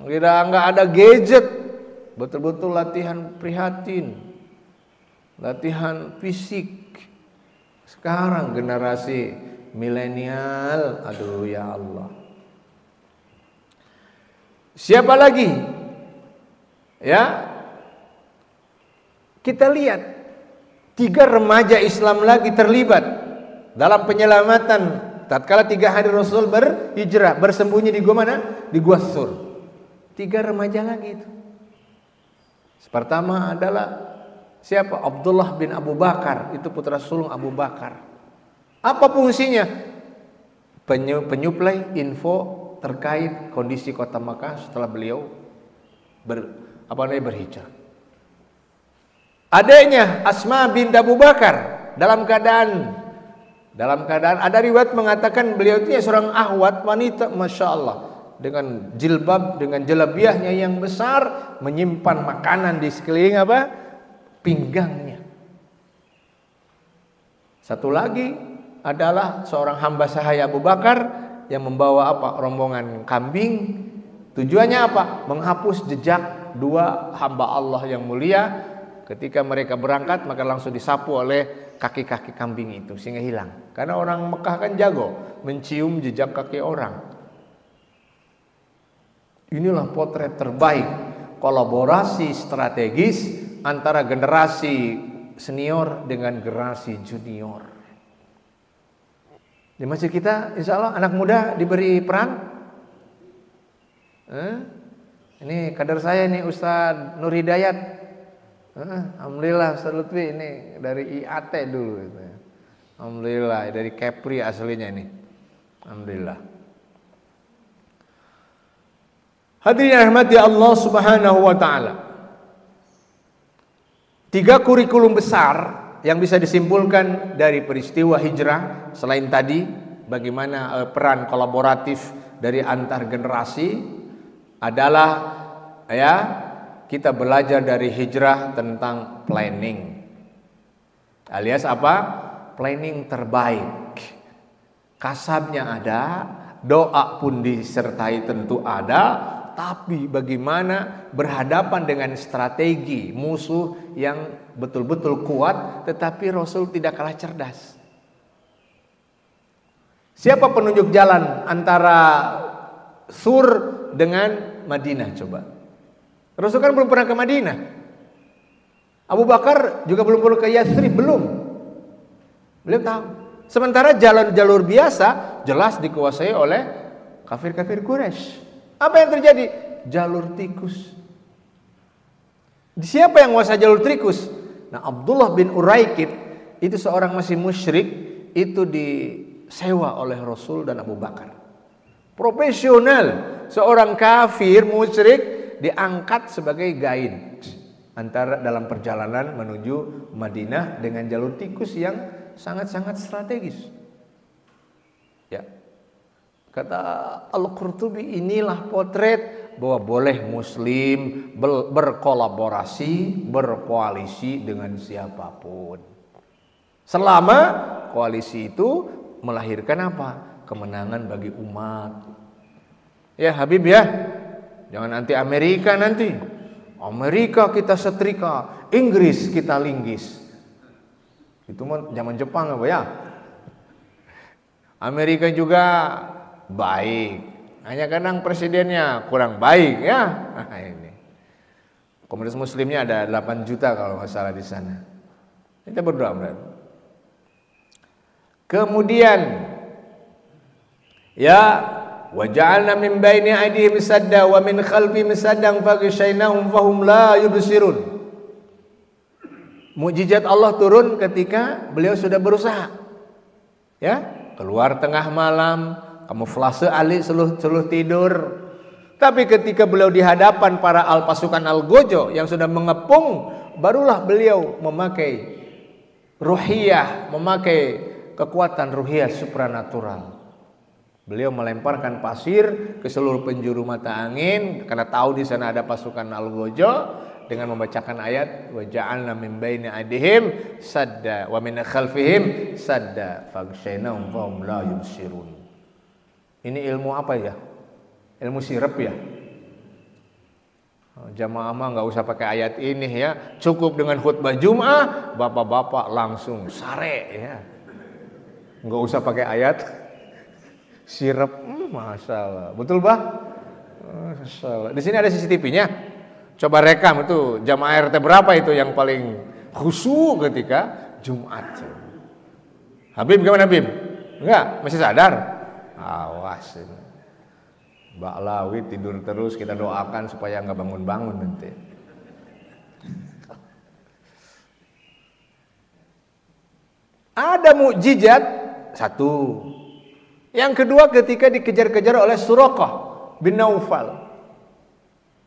Kita nggak ada gadget. Betul-betul latihan prihatin. Latihan fisik. Sekarang generasi milenial, aduh ya Allah. Siapa lagi? Ya, kita lihat 3 remaja Islam lagi terlibat dalam penyelamatan tatkala 3 hari Rasul berhijrah, bersembunyi di gua mana? Di Gua Sur. 3 remaja lagi itu. Pertama adalah siapa? Abdullah bin Abu Bakar, itu putra sulung Abu Bakar. Apa fungsinya? Penyuplai info terkait kondisi kota Makkah setelah beliau berhijrah. Adanya Asma bin Abu Bakar dalam keadaan ada riwayat mengatakan beliau itu seorang ahwat wanita, Masya Allah, dengan jilbab, dengan jalabiahnya yang besar, menyimpan makanan di sekeliling pinggangnya. Satu lagi adalah seorang hamba sahaya Abu Bakar yang membawa rombongan kambing. Tujuannya apa? Menghapus jejak 2 hamba Allah yang mulia. Ketika mereka berangkat maka langsung disapu oleh kaki-kaki kambing itu sehingga hilang. Karena orang Mekah kan jago mencium jejak kaki orang. Inilah potret terbaik kolaborasi strategis antara generasi senior dengan generasi junior. Di masjid kita insya Allah anak muda diberi peran. Ini kader saya nih Ustadz Nur Hidayat. Alhamdulillah Ustadz Lutfi ini dari IAT dulu gitu. Alhamdulillah dari Kepri aslinya ini. Alhamdulillah. Hadirin rahmati Allah Subhanahu wa taala. 3 kurikulum besar yang bisa disimpulkan dari peristiwa hijrah selain tadi bagaimana peran kolaboratif dari antar generasi adalah kita belajar dari hijrah tentang planning. Alias apa? Planning terbaik. Kasabnya ada, doa pun disertai tentu ada, tapi bagaimana berhadapan dengan strategi musuh yang betul-betul kuat, tetapi Rasul tidak kalah cerdas. Siapa penunjuk jalan antara Sur dengan Madinah coba? Rasul kan belum pernah ke Madinah. Abu Bakar juga belum pernah ke Yathrib, belum tahu. Sementara jalan-jalur biasa jelas dikuasai oleh kafir-kafir Quraisy. Apa yang terjadi? Jalur tikus. Siapa yang menguasai jalur tikus? Nah, Abdullah bin Uraikid itu seorang masih musyrik, itu disewa oleh Rasul dan Abu Bakar. Profesional, seorang kafir musyrik diangkat sebagai guide antara dalam perjalanan menuju Madinah dengan jalur tikus yang sangat-sangat strategis. Ya. Kata Al-Qurtubi, inilah potret bahwa boleh muslim berkolaborasi, berkoalisi dengan siapapun. Selama koalisi itu melahirkan apa? Kemenangan bagi umat. Ya Habib ya, jangan anti Amerika nanti. Amerika kita setrika, Inggris kita linggis. Itu mah zaman Jepang apa ya? Amerika juga baik, hanya kadang presidennya kurang baik ya. Nah, ini komunitas muslimnya ada 8 juta kalau nggak salah di sana. Kita berdoa berarti. Kemudian ya waja'alna min baini aydihim sadda wa min khalfihim saddan faghshaynahum fahum la yubsirun. Mukjizat Allah turun ketika beliau sudah berusaha. Ya, keluar tengah malam, kamuflase alik seluruh tidur. Tapi ketika beliau di hadapan para pasukan Algojo yang sudah mengepung, barulah beliau memakai ruhiyah, memakai kekuatan ruhiyah supranatural. Beliau melemparkan pasir ke seluruh penjuru mata angin karena tahu di sana ada pasukan Algojo, dengan membacakan ayat wa ja'alna min baini aydihim sadda wa min khalfihim sadda faghshaynahum fahum la yubsirun. Ini ilmu apa ya? Ilmu sirep ya? Jamaah mah nggak usah pakai ayat ini ya, cukup dengan khutbah Jum'ah, bapak-bapak langsung sare ya, nggak usah pakai ayat sirep. Masalah, betul bah? Masalah. Di sini ada CCTV-nya, coba rekam itu jamaah RT berapa itu yang paling khusyuk ketika Jumat. Habib gimana Habib? Enggak, masih sadar? Awas ini. Mbak Lawi tidur terus, kita doakan supaya nggak bangun-bangun nanti. Ada mukjizat satu. Yang kedua ketika dikejar-kejar oleh Suraqah bin Naufal.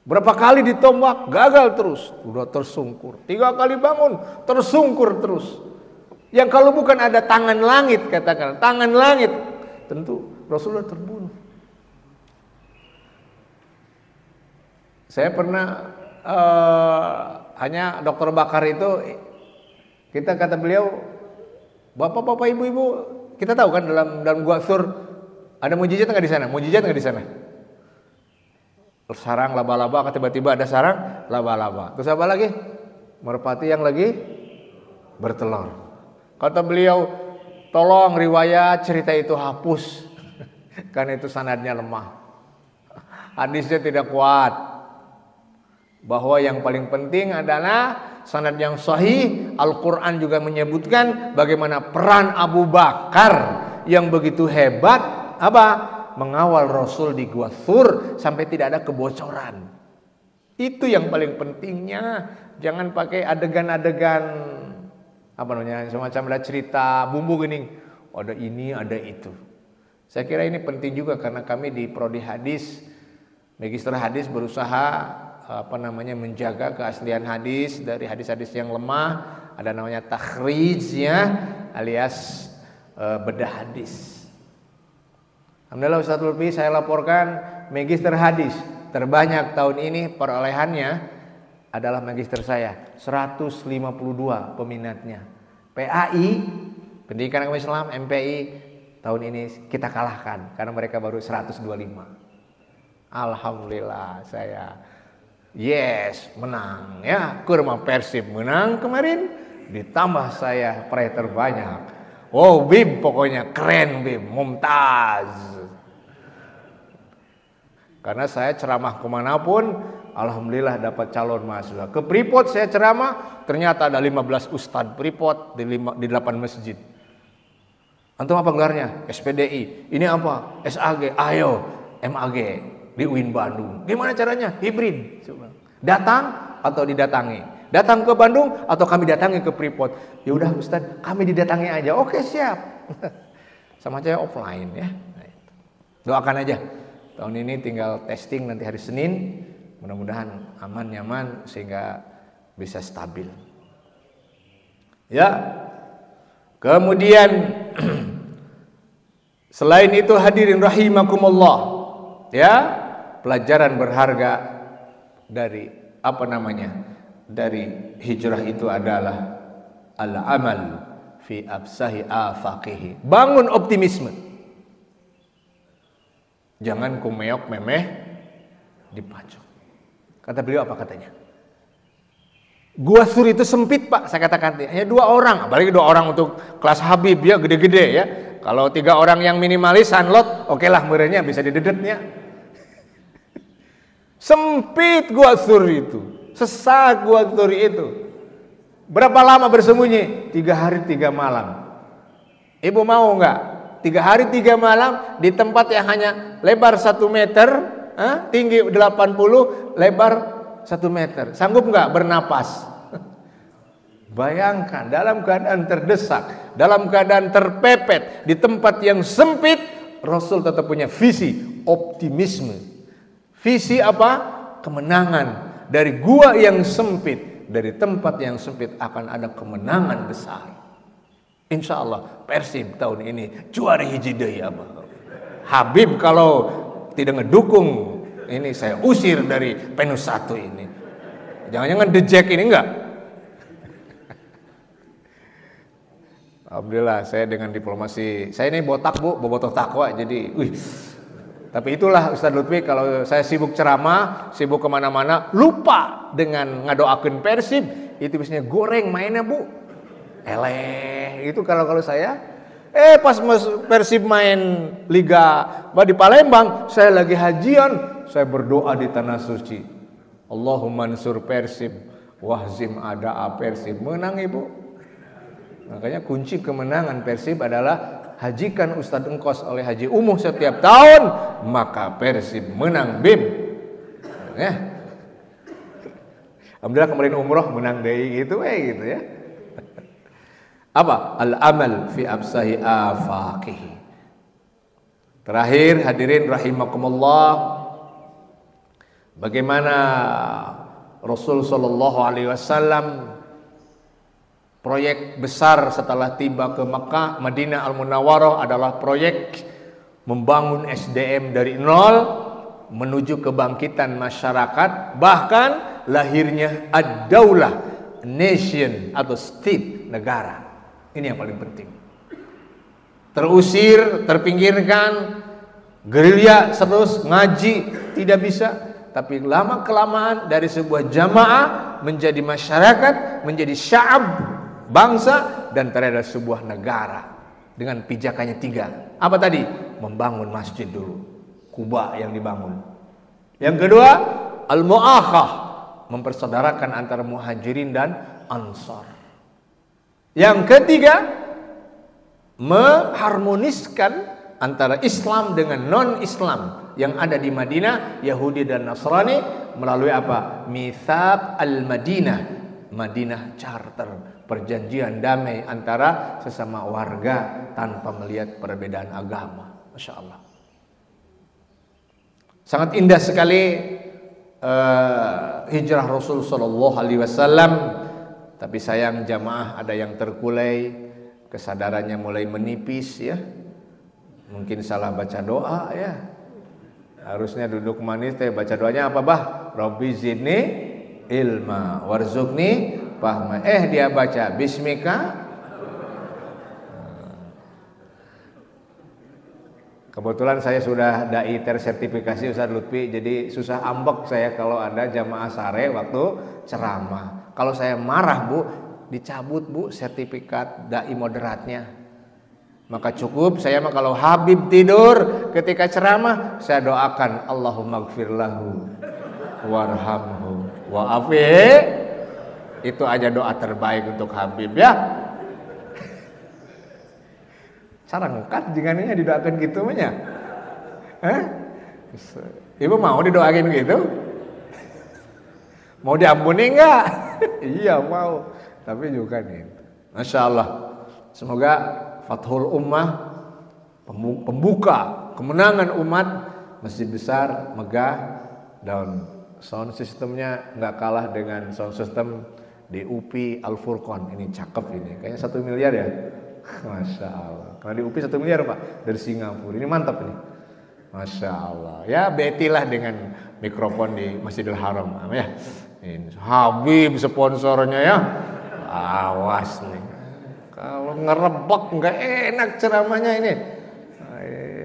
Berapa kali ditombak, gagal terus, udah tersungkur. 3 kali bangun, tersungkur terus. Yang kalau bukan ada tangan langit, katakan tangan langit, tentu Rasulullah terbunuh. Saya pernah hanya Dokter Bakar itu, kita kata beliau, bapak-bapak, ibu-ibu, kita tahu kan dalam Gua Thur ada mujizat nggak di sana? Mujizat nggak di sana? Sarang laba-laba, tiba-tiba ada sarang laba-laba. Terus apa lagi? Merpati yang lagi bertelur. Kata beliau, tolong riwayat cerita itu hapus, karena itu sanadnya lemah. Hadisnya tidak kuat. Bahwa yang paling penting adalah sanad yang sahih. Al-Quran juga menyebutkan bagaimana peran Abu Bakar yang begitu hebat mengawal Rasul di Gua Thur sampai tidak ada kebocoran. Itu yang paling pentingnya. Jangan pakai adegan-adegan semacam ada cerita bumbu gini, ada ini ada itu. Saya kira ini penting juga karena kami di Prodi Hadis, Magister Hadis berusaha menjaga keaslian hadis dari hadis-hadis yang lemah. Ada namanya takhrij ya, alias bedah hadis. Alhamdulillah Ustaz Lutfi, saya laporkan Magister Hadis terbanyak tahun ini perolehannya adalah magister saya, 152 peminatnya. PAI, Pendidikan Agama Islam, MPI tahun ini kita kalahkan karena mereka baru 125. Alhamdulillah saya menang ya. Kurma Persib menang kemarin, ditambah saya peraih terbanyak. Oh Bim, pokoknya keren Bim, mumtaz. Karena saya ceramah kemanapun, alhamdulillah dapat calon mahasiswa. Ke Freeport saya ceramah, ternyata ada 15 ustadz Freeport di 8 masjid. Antum apa gelarnya? SPDI. Ini apa? SAG. Ayo MAG di UIN Bandung. Gimana caranya? Hibrid. Datang atau didatangi. Datang ke Bandung atau kami datangi ke Freeport. Ya udah Ustaz, kami didatangi aja. Oke, siap. Sama aja offline ya. Doakan aja. Tahun ini tinggal testing nanti hari Senin. Mudah-mudahan aman, nyaman sehingga bisa stabil. Ya. Kemudian selain itu hadirin rahimakumullah, ya, pelajaran berharga dari dari hijrah itu adalah al-amal fi absahi afaqihi. Bangun optimisme. Jangan kumeok memeh dipacok. Kata beliau apa katanya? Gua Thur itu sempit Pak, saya katakan hanya 2 orang, apalagi 2 orang untuk kelas Habib ya, gede-gede ya. Kalau 3 orang yang minimalis sanlot, oke lah merenya bisa didedetnya. Sempit Gua Thur itu, sesak Gua Thur itu. Berapa lama bersembunyi? 3 hari 3 malam. Ibu mau nggak? 3 hari 3 malam di tempat yang hanya lebar 1 meter, tinggi 80, lebar 1 meter. Sanggup nggak bernapas? Bayangkan dalam keadaan terdesak, dalam keadaan terpepet, di tempat yang sempit, Rasul tetap punya visi, optimisme. Visi apa? Kemenangan. Dari gua yang sempit, dari tempat yang sempit akan ada kemenangan besar. Insya Allah Persib tahun ini juara hiji deui Abah. Habib kalau tidak ngedukung ini saya usir dari Penus 1 ini. Jangan-jangan The Jack ini enggak. Alhamdulillah saya dengan diplomasi, saya ini botak Bu, bobotoh takwa jadi tapi itulah Ustaz Lutfi, kalau saya sibuk ceramah, sibuk kemana-mana, lupa dengan ngadoakeun Persib, itu biasanya goreng mainnya Bu. Itu kalau saya, pas Persib main Liga di Palembang, saya lagi hajian, saya berdoa di tanah suci. Allahumma ansur Persib, wahzim ada'a Persib, menang Ibu. Makanya kunci kemenangan Persib adalah hajikan Ustadz Engkos oleh Haji Umuh setiap tahun, maka Persib menang BIM. Ya. Alhamdulillah kemarin umroh menang deui gitu ya. Apa? Al-amal fi absahi afaqihi. Terakhir hadirin rahimakumullah, bagaimana Rasul sallallahu alaihi wasallam proyek besar setelah tiba ke Mekah, Madinah Al-Munawwarah adalah proyek membangun SDM dari nol menuju kebangkitan masyarakat, bahkan lahirnya ad-daulah, nation atau state, negara. Ini yang paling penting. Terusir, terpinggirkan, gerilya terus ngaji tidak bisa, tapi lama kelamaan dari sebuah jamaah menjadi masyarakat, menjadi sya'ab, bangsa, dan terhadap sebuah negara dengan pijakannya 3. Apa tadi? Membangun masjid dulu, Kuba yang dibangun. Yang kedua, al-mu'akhah, mempersaudarakan antara muhajirin dan ansar. Yang ketiga, mengharmoniskan antara Islam dengan non-Islam yang ada di Madinah, Yahudi dan Nasrani, melalui apa? Mitsaq al-Madinah, Madinah Charter, perjanjian damai antara sesama warga tanpa melihat perbedaan agama. Masya Allah. Sangat indah sekali hijrah Rasul Sallallahu Alaihi Wasallam. Tapi sayang jamaah ada yang terkulai, kesadarannya mulai menipis ya. Mungkin salah baca doa ya. Harusnya duduk manis baca doanya apa bah? Rabbi zidni ilma warzuqni fahma. Dia baca bismika. Kebetulan saya sudah dai tersertifikasi Ustaz Lutfi, jadi susah ambek saya kalau ada jamaah sare waktu ceramah. Kalau saya marah Bu, dicabut Bu sertifikat dai moderatnya. Maka cukup saya mah kalau Habib tidur ketika ceramah, saya doakan Allahumma gfir lahu warhamhu wa'afihi. Itu aja doa terbaik untuk Habib ya. Sarangkat jangannya didoakan gitu mah. Ibu mau didoain gitu? Mau diampuni enggak? Iya mau. Tapi juga nih. Masya Allah. Semoga Fathul Ummah, pembuka kemenangan umat, masjid besar, megah, dan sound systemnya nggak kalah dengan sound system di UPI Al Furqon. Ini cakep ini, kayaknya 1 miliar ya. Masya Allah. Kalau di UPI 1 miliar Pak dari Singapura. Ini mantap nih. Masya Allah. Ya betilah dengan mikrofon di Masjidil Haram ya. Ini Habib sponsornya ya. Awas nih. Kalau ngerebek nggak enak ceramahnya ini.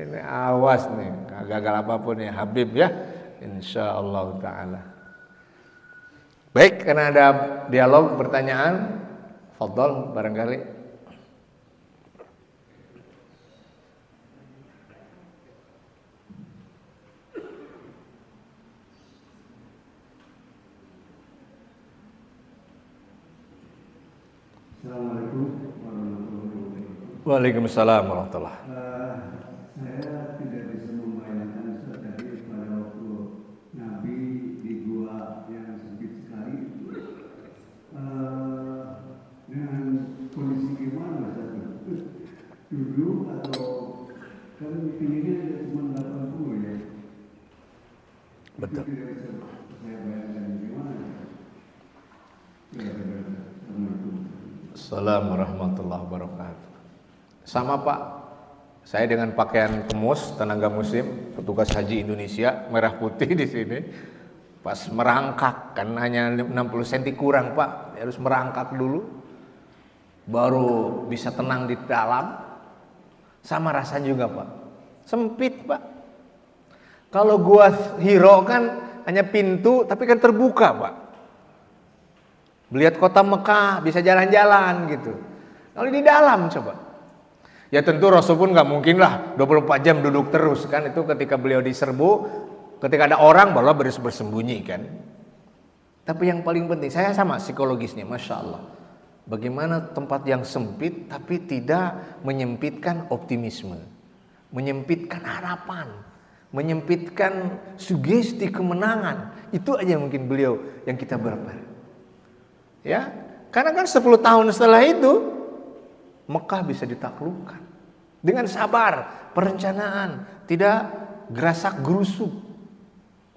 Ini awas nih. Gagal apapun ya Habib ya. Insya Allah Ta'ala. Baik, karena ada dialog pertanyaan, fadhol barangkali. Assalamualaikum warahmatullahi wabarakatuh. Waalaikumsalam warahmatullahi. Saya tidak bisa membayangkan tadi pada waktu Nabi di gua yang sempit sekali dengan kondisi gimana Ustaz? Duduk atau kan tingginya cuma 80 ya? Betul. Tidak bisa saya bayangkan gimana. Assalamualaikum warahmatullahi wabarakatuh. Sama Pak, saya dengan pakaian kemus tenaga muslim, petugas haji Indonesia, merah putih di sini. Pas merangkak kan hanya 60 cm kurang Pak, harus merangkak dulu, baru bisa tenang di dalam. Sama rasanya juga Pak, sempit Pak. Kalau gua Hiro kan hanya pintu, tapi kan terbuka Pak. Melihat kota Mekah, bisa jalan-jalan gitu. Kalau di dalam coba. Ya tentu Rasul pun nggak mungkin lah 24 jam duduk terus kan. Itu ketika beliau diserbu, ketika ada orang barulah bersembunyi kan. Tapi yang paling penting, saya sama psikologisnya, Masya Allah. Bagaimana tempat yang sempit tapi tidak menyempitkan optimisme, menyempitkan harapan, menyempitkan sugesti kemenangan. Itu aja mungkin beliau yang kita berapa. Ya, karena kan 10 tahun setelah itu Mekah bisa ditaklukkan dengan sabar, perencanaan, tidak gerasak gerusuk.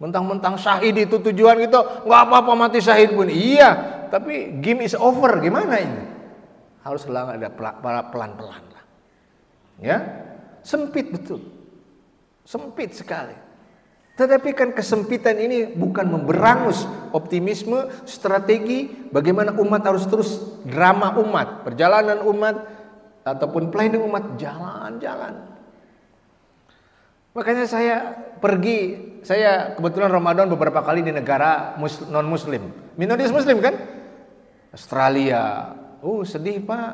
Mentang-mentang syahid itu tujuan gitu, nggak apa-apa mati syahid pun. Iya, tapi game is over. Gimana ini? Harus ada pelan-pelan lah. Ya, sempit betul, sempit sekali. Tetapi kan kesempitan ini bukan memberangus optimisme, strategi bagaimana umat harus terus drama umat, perjalanan umat ataupun planning umat jalan-jalan. Makanya saya kebetulan Ramadan beberapa kali di negara non-muslim, minoritas muslim kan, Australia. Sedih Pak,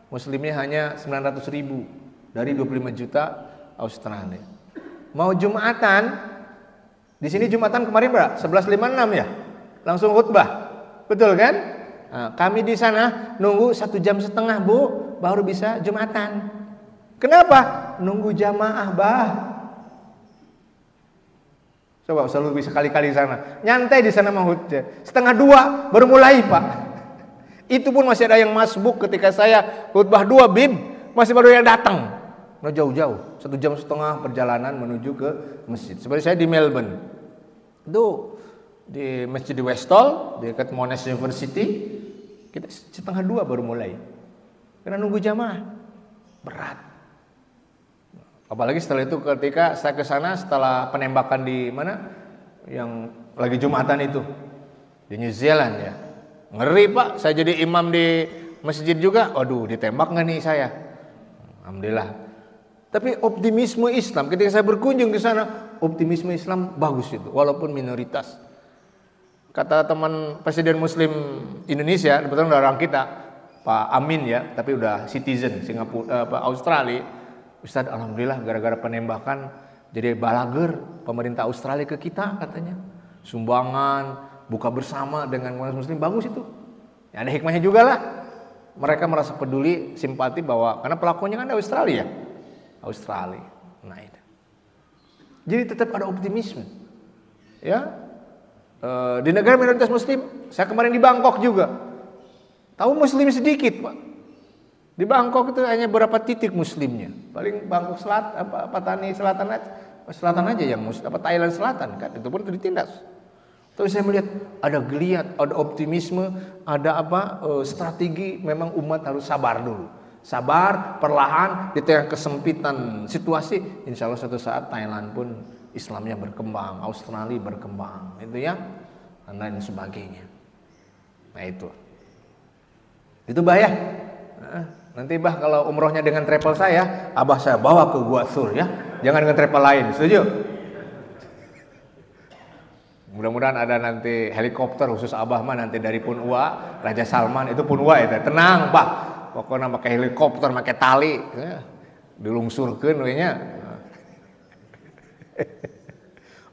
muslimnya hanya 900.000 dari 25 juta Australia. Mau Jumatan, di sini Jumatan kemarin berapa? 11.56 ya, langsung khutbah, betul kan? Nah, kami di sana nunggu 1,5 jam Bu, baru bisa Jumatan. Kenapa? Nunggu jamaah bah. Coba selalu bisa kali-kali di sana, nyantai di sana mau 1:30 baru mulai Pak. Itu pun masih ada yang masbuk ketika saya khutbah 2 bib, masih baru yang datang. Nah jauh-jauh, 1,5 jam perjalanan menuju ke masjid. Seperti saya di Melbourne, itu di masjid di Westall, di dekat Monash University, kita 1:30 baru mulai. Karena nunggu jamaah, berat. Apalagi setelah itu ketika saya ke sana setelah penembakan di mana yang lagi Jumatan itu di New Zealand ya. Ngeri Pak, saya jadi imam di masjid juga. Waduh, ditembak nggak nih saya? Alhamdulillah. Tapi optimisme Islam ketika saya berkunjung di sana, optimisme Islam bagus itu walaupun minoritas. Kata teman Presiden Muslim Indonesia, kebetulan orang kita, Pak Amin ya, tapi udah citizen Singapura, Australia. Ustaz, alhamdulillah gara-gara penembakan jadi balager pemerintah Australia ke kita katanya. Sumbangan, buka bersama dengan muslim bagus itu. Ya, ada hikmahnya juga lah. Mereka merasa peduli, simpati bahwa karena pelakunya kan Australia. Australia. Nah itu. Jadi tetap ada optimisme. Ya. Di negara minoritas muslim, saya kemarin di Bangkok juga. Tahu muslim sedikit, Pak. Di Bangkok itu hanya berapa titik muslimnya. Paling Bangkok Patani selatan aja yang Thailand selatan kan. Itu pun itu ditindas. Tapi saya melihat ada geliat, ada optimisme, ada strategi. Memang umat harus sabar dulu. Sabar, perlahan di tengah kesempitan situasi. Insya Allah suatu saat Thailand pun Islamnya berkembang, Australia berkembang, itu ya, dan lain sebagainya. Nah itu bah ya. Nanti bah kalau umrohnya dengan travel saya, abah saya bawa ke Gua Sur ya, jangan dengan travel lain, setuju? Mudah-mudahan ada nanti helikopter khusus abah mah nanti dari Punua, Raja Salman itu Punua itu, tenang bah, pokoknya pakai helikopter, pakai tali, ya. Dilungsurkeun we nya.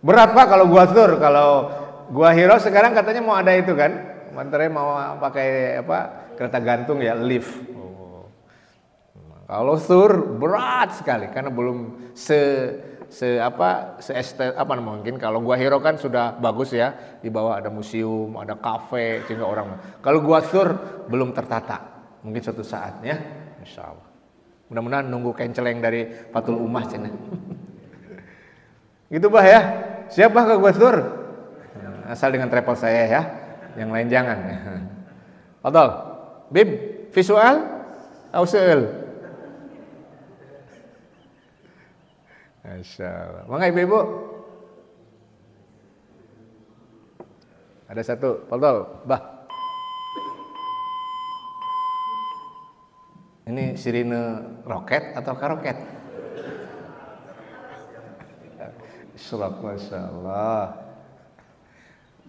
Berat Pak kalau Gua Sur, kalau Gua Hiro sekarang katanya mau ada itu kan, mantarnya mau pakai kereta gantung ya, lift. Kalau Sur berat sekali karena belum mungkin kalau Gua Hiro kan sudah bagus ya, di bawah ada museum, ada kafe sehingga orang. Kalau Gua Sur belum tertata, mungkin suatu saat ya, insya Allah. Mudah-mudahan nunggu kenceleng dari Fatul Ummah cina. Gitu bah ya, siapa ke Gua Sur? asal dengan travel saya ya, yang lain jangan. Betul, Bib, visual, ausul. Masya Allah. Mangga ibu-ibu. Ada satu, betul, bah. Ini sirine roket atau karoket? Surat, Masya Allah.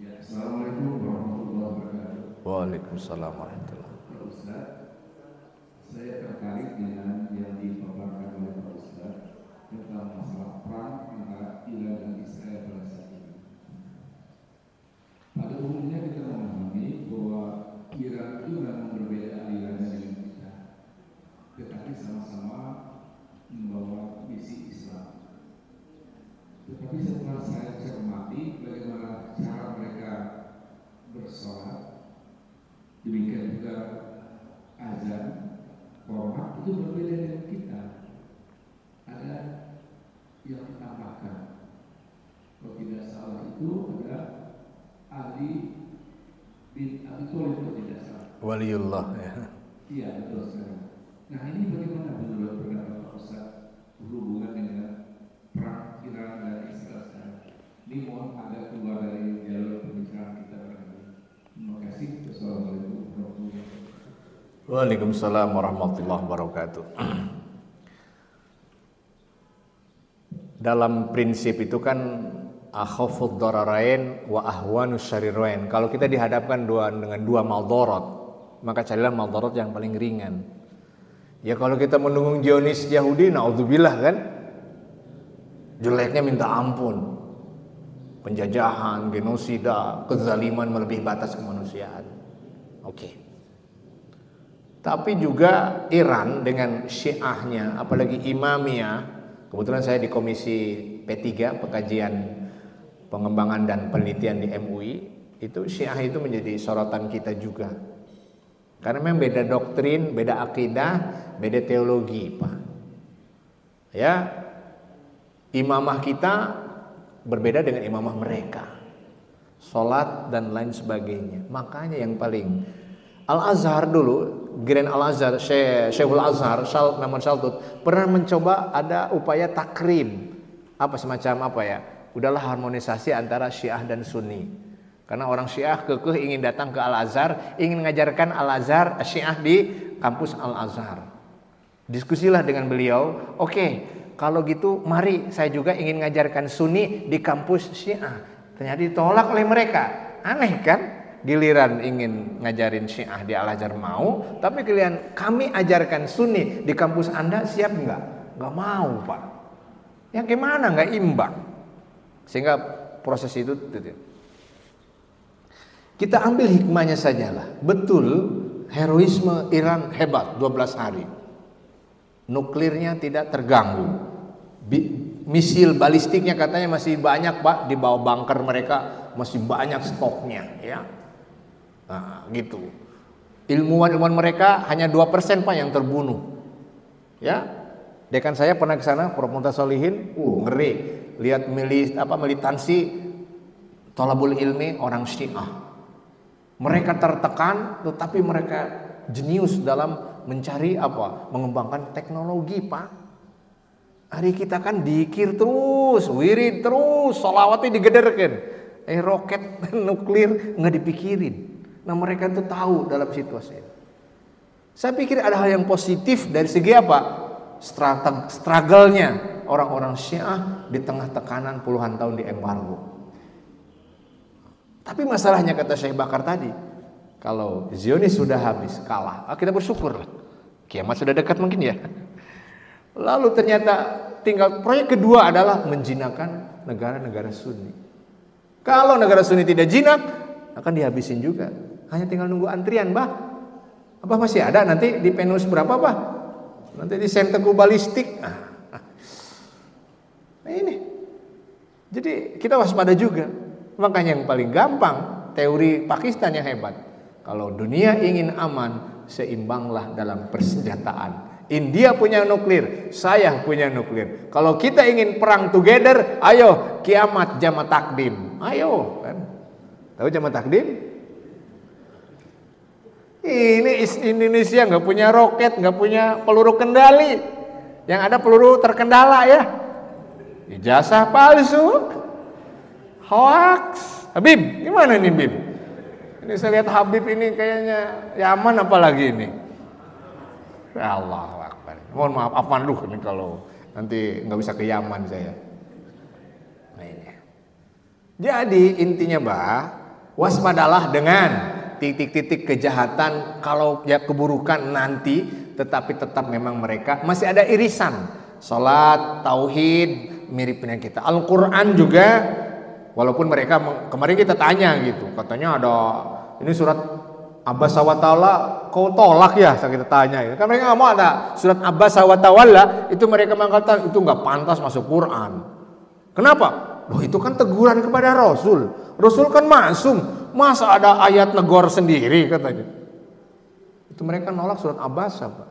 Ya, Assalamualaikum warahmatullahi wabarakatuh. Waalaikumsalam warahmatullahi wabarakatuh. Pak Ustaz, saya tertarik dengan yang dipaparkan oleh Pak Ustaz tentang masalah perang antara Iran dan Israel pada saat ini. Pada umumnya kita memahami bahwa Iran itu memang berbeda alirannya dengan kita, tetapi sama-sama membawa misi Islam. Tetapi setelah saya cermati bagaimana cara mereka bersolat, demikian juga azan, format itu berbeda dengan kita. Ada yang ditambahkan. Kalau tidak salah itu ada Ali bin Abi Thalib kalau tidak salah. Waliullah ya. Iya betul sekali. Nah ini bagaimana menurut pendapat Pak Ustaz berhubungan dengan perang Iran dan Israel sekarang? Ini mohon ada keluar dari jalur pembicaraan kita barangkali. Terima kasih. Wassalamualaikum warahmatullahi wabarakatuh. Waalaikumsalam warahmatullahi wabarakatuh. Dalam prinsip itu kan akhafud dararain wa ahwanus syarirain. Kalau kita dihadapkan dengan dua maldorot, maka carilah maldorot yang paling ringan. Ya kalau kita mendukung Zionis Yahudi, naudzubillah kan, jeleknya minta ampun. Penjajahan, genosida, kezaliman melebihi batas kemanusiaan. Oke. Tapi juga Iran dengan Syiahnya, apalagi Imamiyah. Kebetulan saya di Komisi P3 Pengkajian Pengembangan dan Penelitian di MUI, itu Syiah itu menjadi sorotan kita juga. Karena memang beda doktrin, beda akidah, beda teologi, Pak. Ya, imamah kita berbeda dengan imamah mereka, sholat dan lain sebagainya. Makanya yang paling Al-Azhar dulu, Grand Al-Azhar, Syekhul Azhar, Muhammad Shaltut pernah mencoba ada upaya takrim, apa semacam apa ya, udahlah harmonisasi antara Syiah dan Sunni. Karena orang Syiah kekeh ingin datang ke Al-Azhar, ingin mengajarkan Al-Azhar Syiah di kampus Al-Azhar. Diskusilah dengan beliau, oke. Kalau gitu mari saya juga ingin mengajarkan Sunni di kampus Syiah. Ternyata ditolak oleh mereka. Aneh kan? Giliran ingin ngajarin Syiah di Al-Azhar mau, tapi kalian kami ajarkan Sunni di kampus Anda siap nggak? Nggak mau, Pak. Yang gimana? Nggak imbang. Sehingga proses itu kita ambil hikmahnya sajalah. Betul, heroisme Iran hebat 12 hari. Nuklirnya tidak terganggu. Misil balistiknya katanya masih banyak, Pak, di bawah bunker mereka masih banyak stoknya, ya. Nah, gitu. Ilmuwan mereka hanya 2% Pak yang terbunuh. Ya. Dekan saya pernah ke sana, Prof. Muntasolihin, ngeri. Lihat militansi thalabul ilmi orang Syiah. Mereka tertekan, tetapi mereka jenius dalam mencari mengembangkan teknologi, Pak. Hari kita kan dikir terus, wirid terus, sholawatnya digederkan. Roket nuklir nggak dipikirin. Nah mereka itu tahu dalam situasi ini. Saya pikir ada hal yang positif dari segi apa? Struggle-nya orang-orang Syiah di tengah tekanan puluhan tahun di embargo. Tapi masalahnya kata Syekh Bakar tadi, kalau Zionis sudah habis, kalah, kita bersyukur. Kiamat sudah dekat mungkin ya. Lalu ternyata tinggal proyek kedua adalah menjinakkan negara-negara Sunni. Kalau negara Sunni tidak jinak, akan dihabisin juga. Hanya tinggal nunggu antrian, Bah. Apa masih ada nanti di Penus berapa, Bah? Nanti di Senteku balistik. Nah ini. Jadi kita waspada juga. Makanya yang paling gampang teori Pakistan yang hebat. Kalau dunia ingin aman, seimbanglah dalam persenjataan. India punya nuklir, saya punya nuklir. Kalau kita ingin perang together, ayo kiamat jama takdim. Ayo kan. Tahu jamaah takdim? Ini Indonesia nggak punya roket, nggak punya peluru kendali. Yang ada peluru terkendala ya. Ijazah palsu. Hoax. Habib, gimana nih Bib? Ini saya lihat Habib ini kayaknya Yaman apalagi ini. Ya Allah Akbar. Mohon maaf, afwan dulu nih kalau nanti nggak bisa ke Yaman saya. Nah ini. Jadi intinya waspadalah dengan titik-titik kejahatan kalau ya keburukan nanti, tetapi tetap memang mereka masih ada irisan. Salat, tauhid mirip dengan kita. Al-Quran juga, walaupun mereka kemarin kita tanya gitu, katanya ada ini surat Abasa wa Ta'ala kau tolak ya, kita tanya ya. Kan mereka nggak mau ada surat Abasa wa Ta'ala, itu mereka mengatakan itu nggak pantas masuk Quran. Kenapa? Loh itu kan teguran kepada Rasul. Rasul kan maksum. Masa ada ayat negor sendiri katanya. Itu mereka nolak surat Abasa, Pak.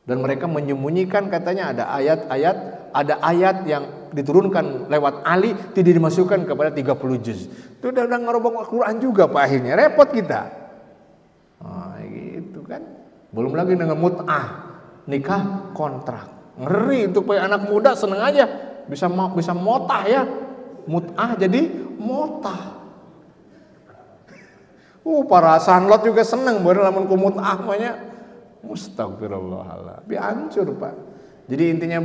Dan mereka menyembunyikan katanya ada ayat yang diturunkan lewat Ali tidak dimasukkan kepada 30 juz. Itu udah ngerobong Al-Quran juga Pak akhirnya. Repot kita. Nah, gitu kan. Belum lagi dengan mut'ah, nikah kontrak. Ngeri itu Pak, anak muda seneng aja bisa motah ya. Mut'ah jadi motah. Para sanlot juga seneng bener lamun ku mut'ah namanya. Mustagfirullahaladzim. Hancur Pak. Jadi intinya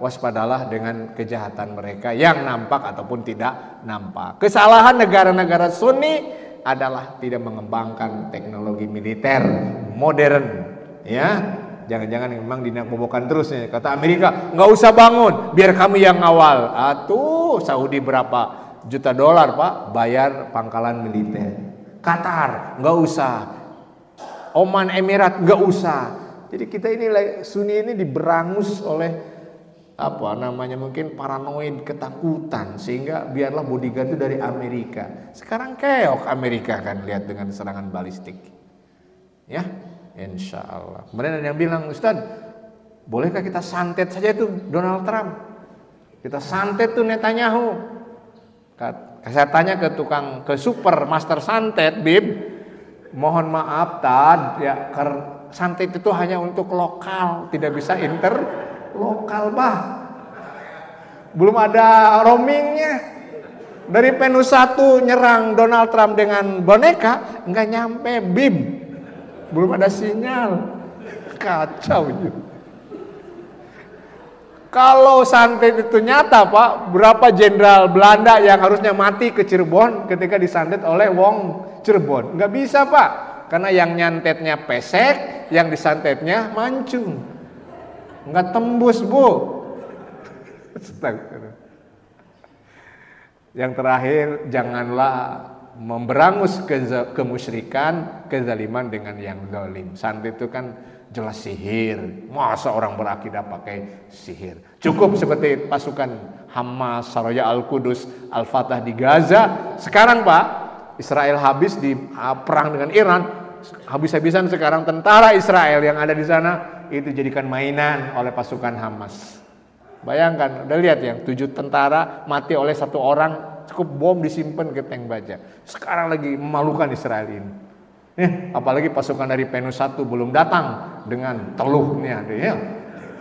waspadalah dengan kejahatan mereka yang nampak ataupun tidak nampak. Kesalahan negara-negara Sunni adalah tidak mengembangkan teknologi militer modern, ya. Jangan-jangan memang dinakbobokan terus nih. Kata Amerika, nggak usah bangun, biar kami yang ngawal. Tuh Saudi berapa juta dolar Pak bayar pangkalan militer. Qatar nggak usah. Oman Emirat nggak usah. Jadi kita ini Sunni ini diberangus oleh mungkin paranoid, ketakutan, sehingga biarlah bodyguard itu dari Amerika. Sekarang keok Amerika kan lihat dengan serangan balistik. Ya. Insya Allah. Kemudian ada yang bilang, Ustaz, bolehkah kita santet saja itu Donald Trump? Kita santet tuh Netanyahu. Saya tanya ke super master santet, Bib, mohon maaf Tad, ya santet itu hanya untuk lokal, tidak bisa interlokal belum ada roamingnya. Dari Venus 1 nyerang Donald Trump dengan boneka, nggak nyampe Bib. Belum ada sinyal. Kacau juga. Kalau santet itu nyata Pak, berapa jenderal Belanda yang harusnya mati ke Cirebon ketika disantet oleh wong Cirebon? Nggak bisa Pak, karena yang nyantetnya pesek, yang disantetnya mancung. Nggak tembus Bu. Yang terakhir, janganlah memberangus kemusyrikan, kezaliman dengan yang zalim. Santet itu kan jelas sihir. Masa orang berakidah pakai sihir? Cukup seperti pasukan Hamas, Saraya Al-Qudus, Al-Fatah di Gaza. Sekarang Pak, Israel habis di perang dengan Iran. Habis-habisan sekarang tentara Israel yang ada di sana itu dijadikan mainan oleh pasukan Hamas. Bayangkan, udah lihat yang 7 tentara mati oleh 1 orang. Cukup bom disimpan ke tank baja. Sekarang lagi memalukan Israel ini. Apalagi pasukan dari Venus 1 belum datang dengan teluhnya. Ya.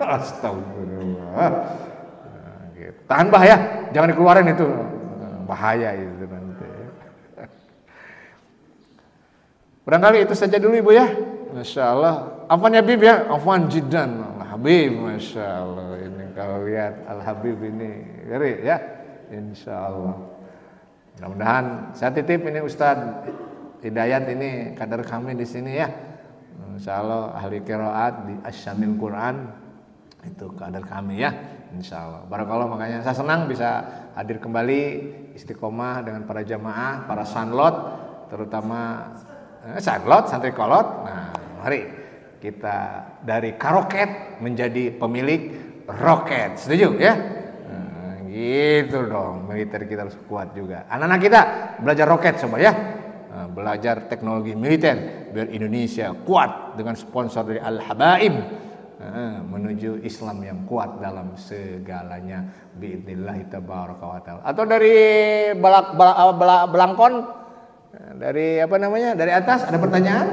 Astagfirullah. Nah, gitu. Tahan ya, jangan dikeluarin itu. Bahaya itu nanti. Barangkali itu saja dulu Ibu ya. Masya Allah. Afwan ya Habib ya. Afwan jidan. Habib, Masya Allah. Ini kalau lihat Al-Habib ini. Ngeri ya. Insya Allah. Mudah-mudahan saya titip ini Ustadz Hidayat ini kader kami di sini ya. Insya Allah ahli qiraat di Asyamil Quran itu kader kami ya. Insya Allah. Barakallah, makanya saya senang bisa hadir kembali istiqomah dengan para jamaah, para sanlot, terutama sanlot, santri kolot. Nah, mari kita dari karoket menjadi pemilik roket. Setuju ya? Gitu dong, militer kita harus kuat juga. Anak-anak kita belajar roket coba ya, belajar teknologi militer biar Indonesia kuat dengan sponsor dari Al-Habaib menuju Islam yang kuat dalam segalanya biidznillah tabaraka wa taala. Atau dari Belangkon Dari apa namanya? Dari atas ada pertanyaan?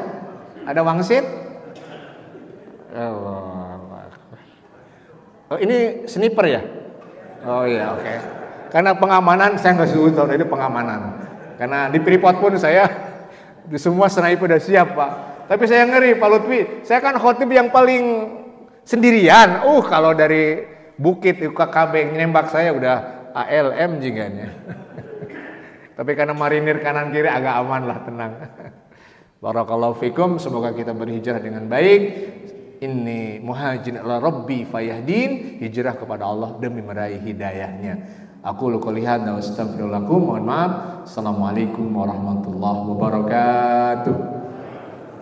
Ada wangsit? Oh, ini sniper ya? Oh iya, oke. Karena pengamanan saya nggak suruh tahu, ini pengamanan. Karena di Freeport pun saya di semua sniper udah siap, Pak. Tapi saya ngeri, Pak Lutfi. Saya kan khotib yang paling sendirian. Kalau dari bukit UKKB nembak saya udah ALM jinganya. Tapi karena marinir kanan kiri agak aman lah, tenang. Barakallahu fikum, semoga kita berhijrah dengan baik. Inni muhajirin ila rabbi fayahdin, hijrah kepada Allah demi meraih hidayahnya. Aku qouli hadza wa astaghfirullakum. Mohon maaf. Assalamualaikum warahmatullahi wabarakatuh.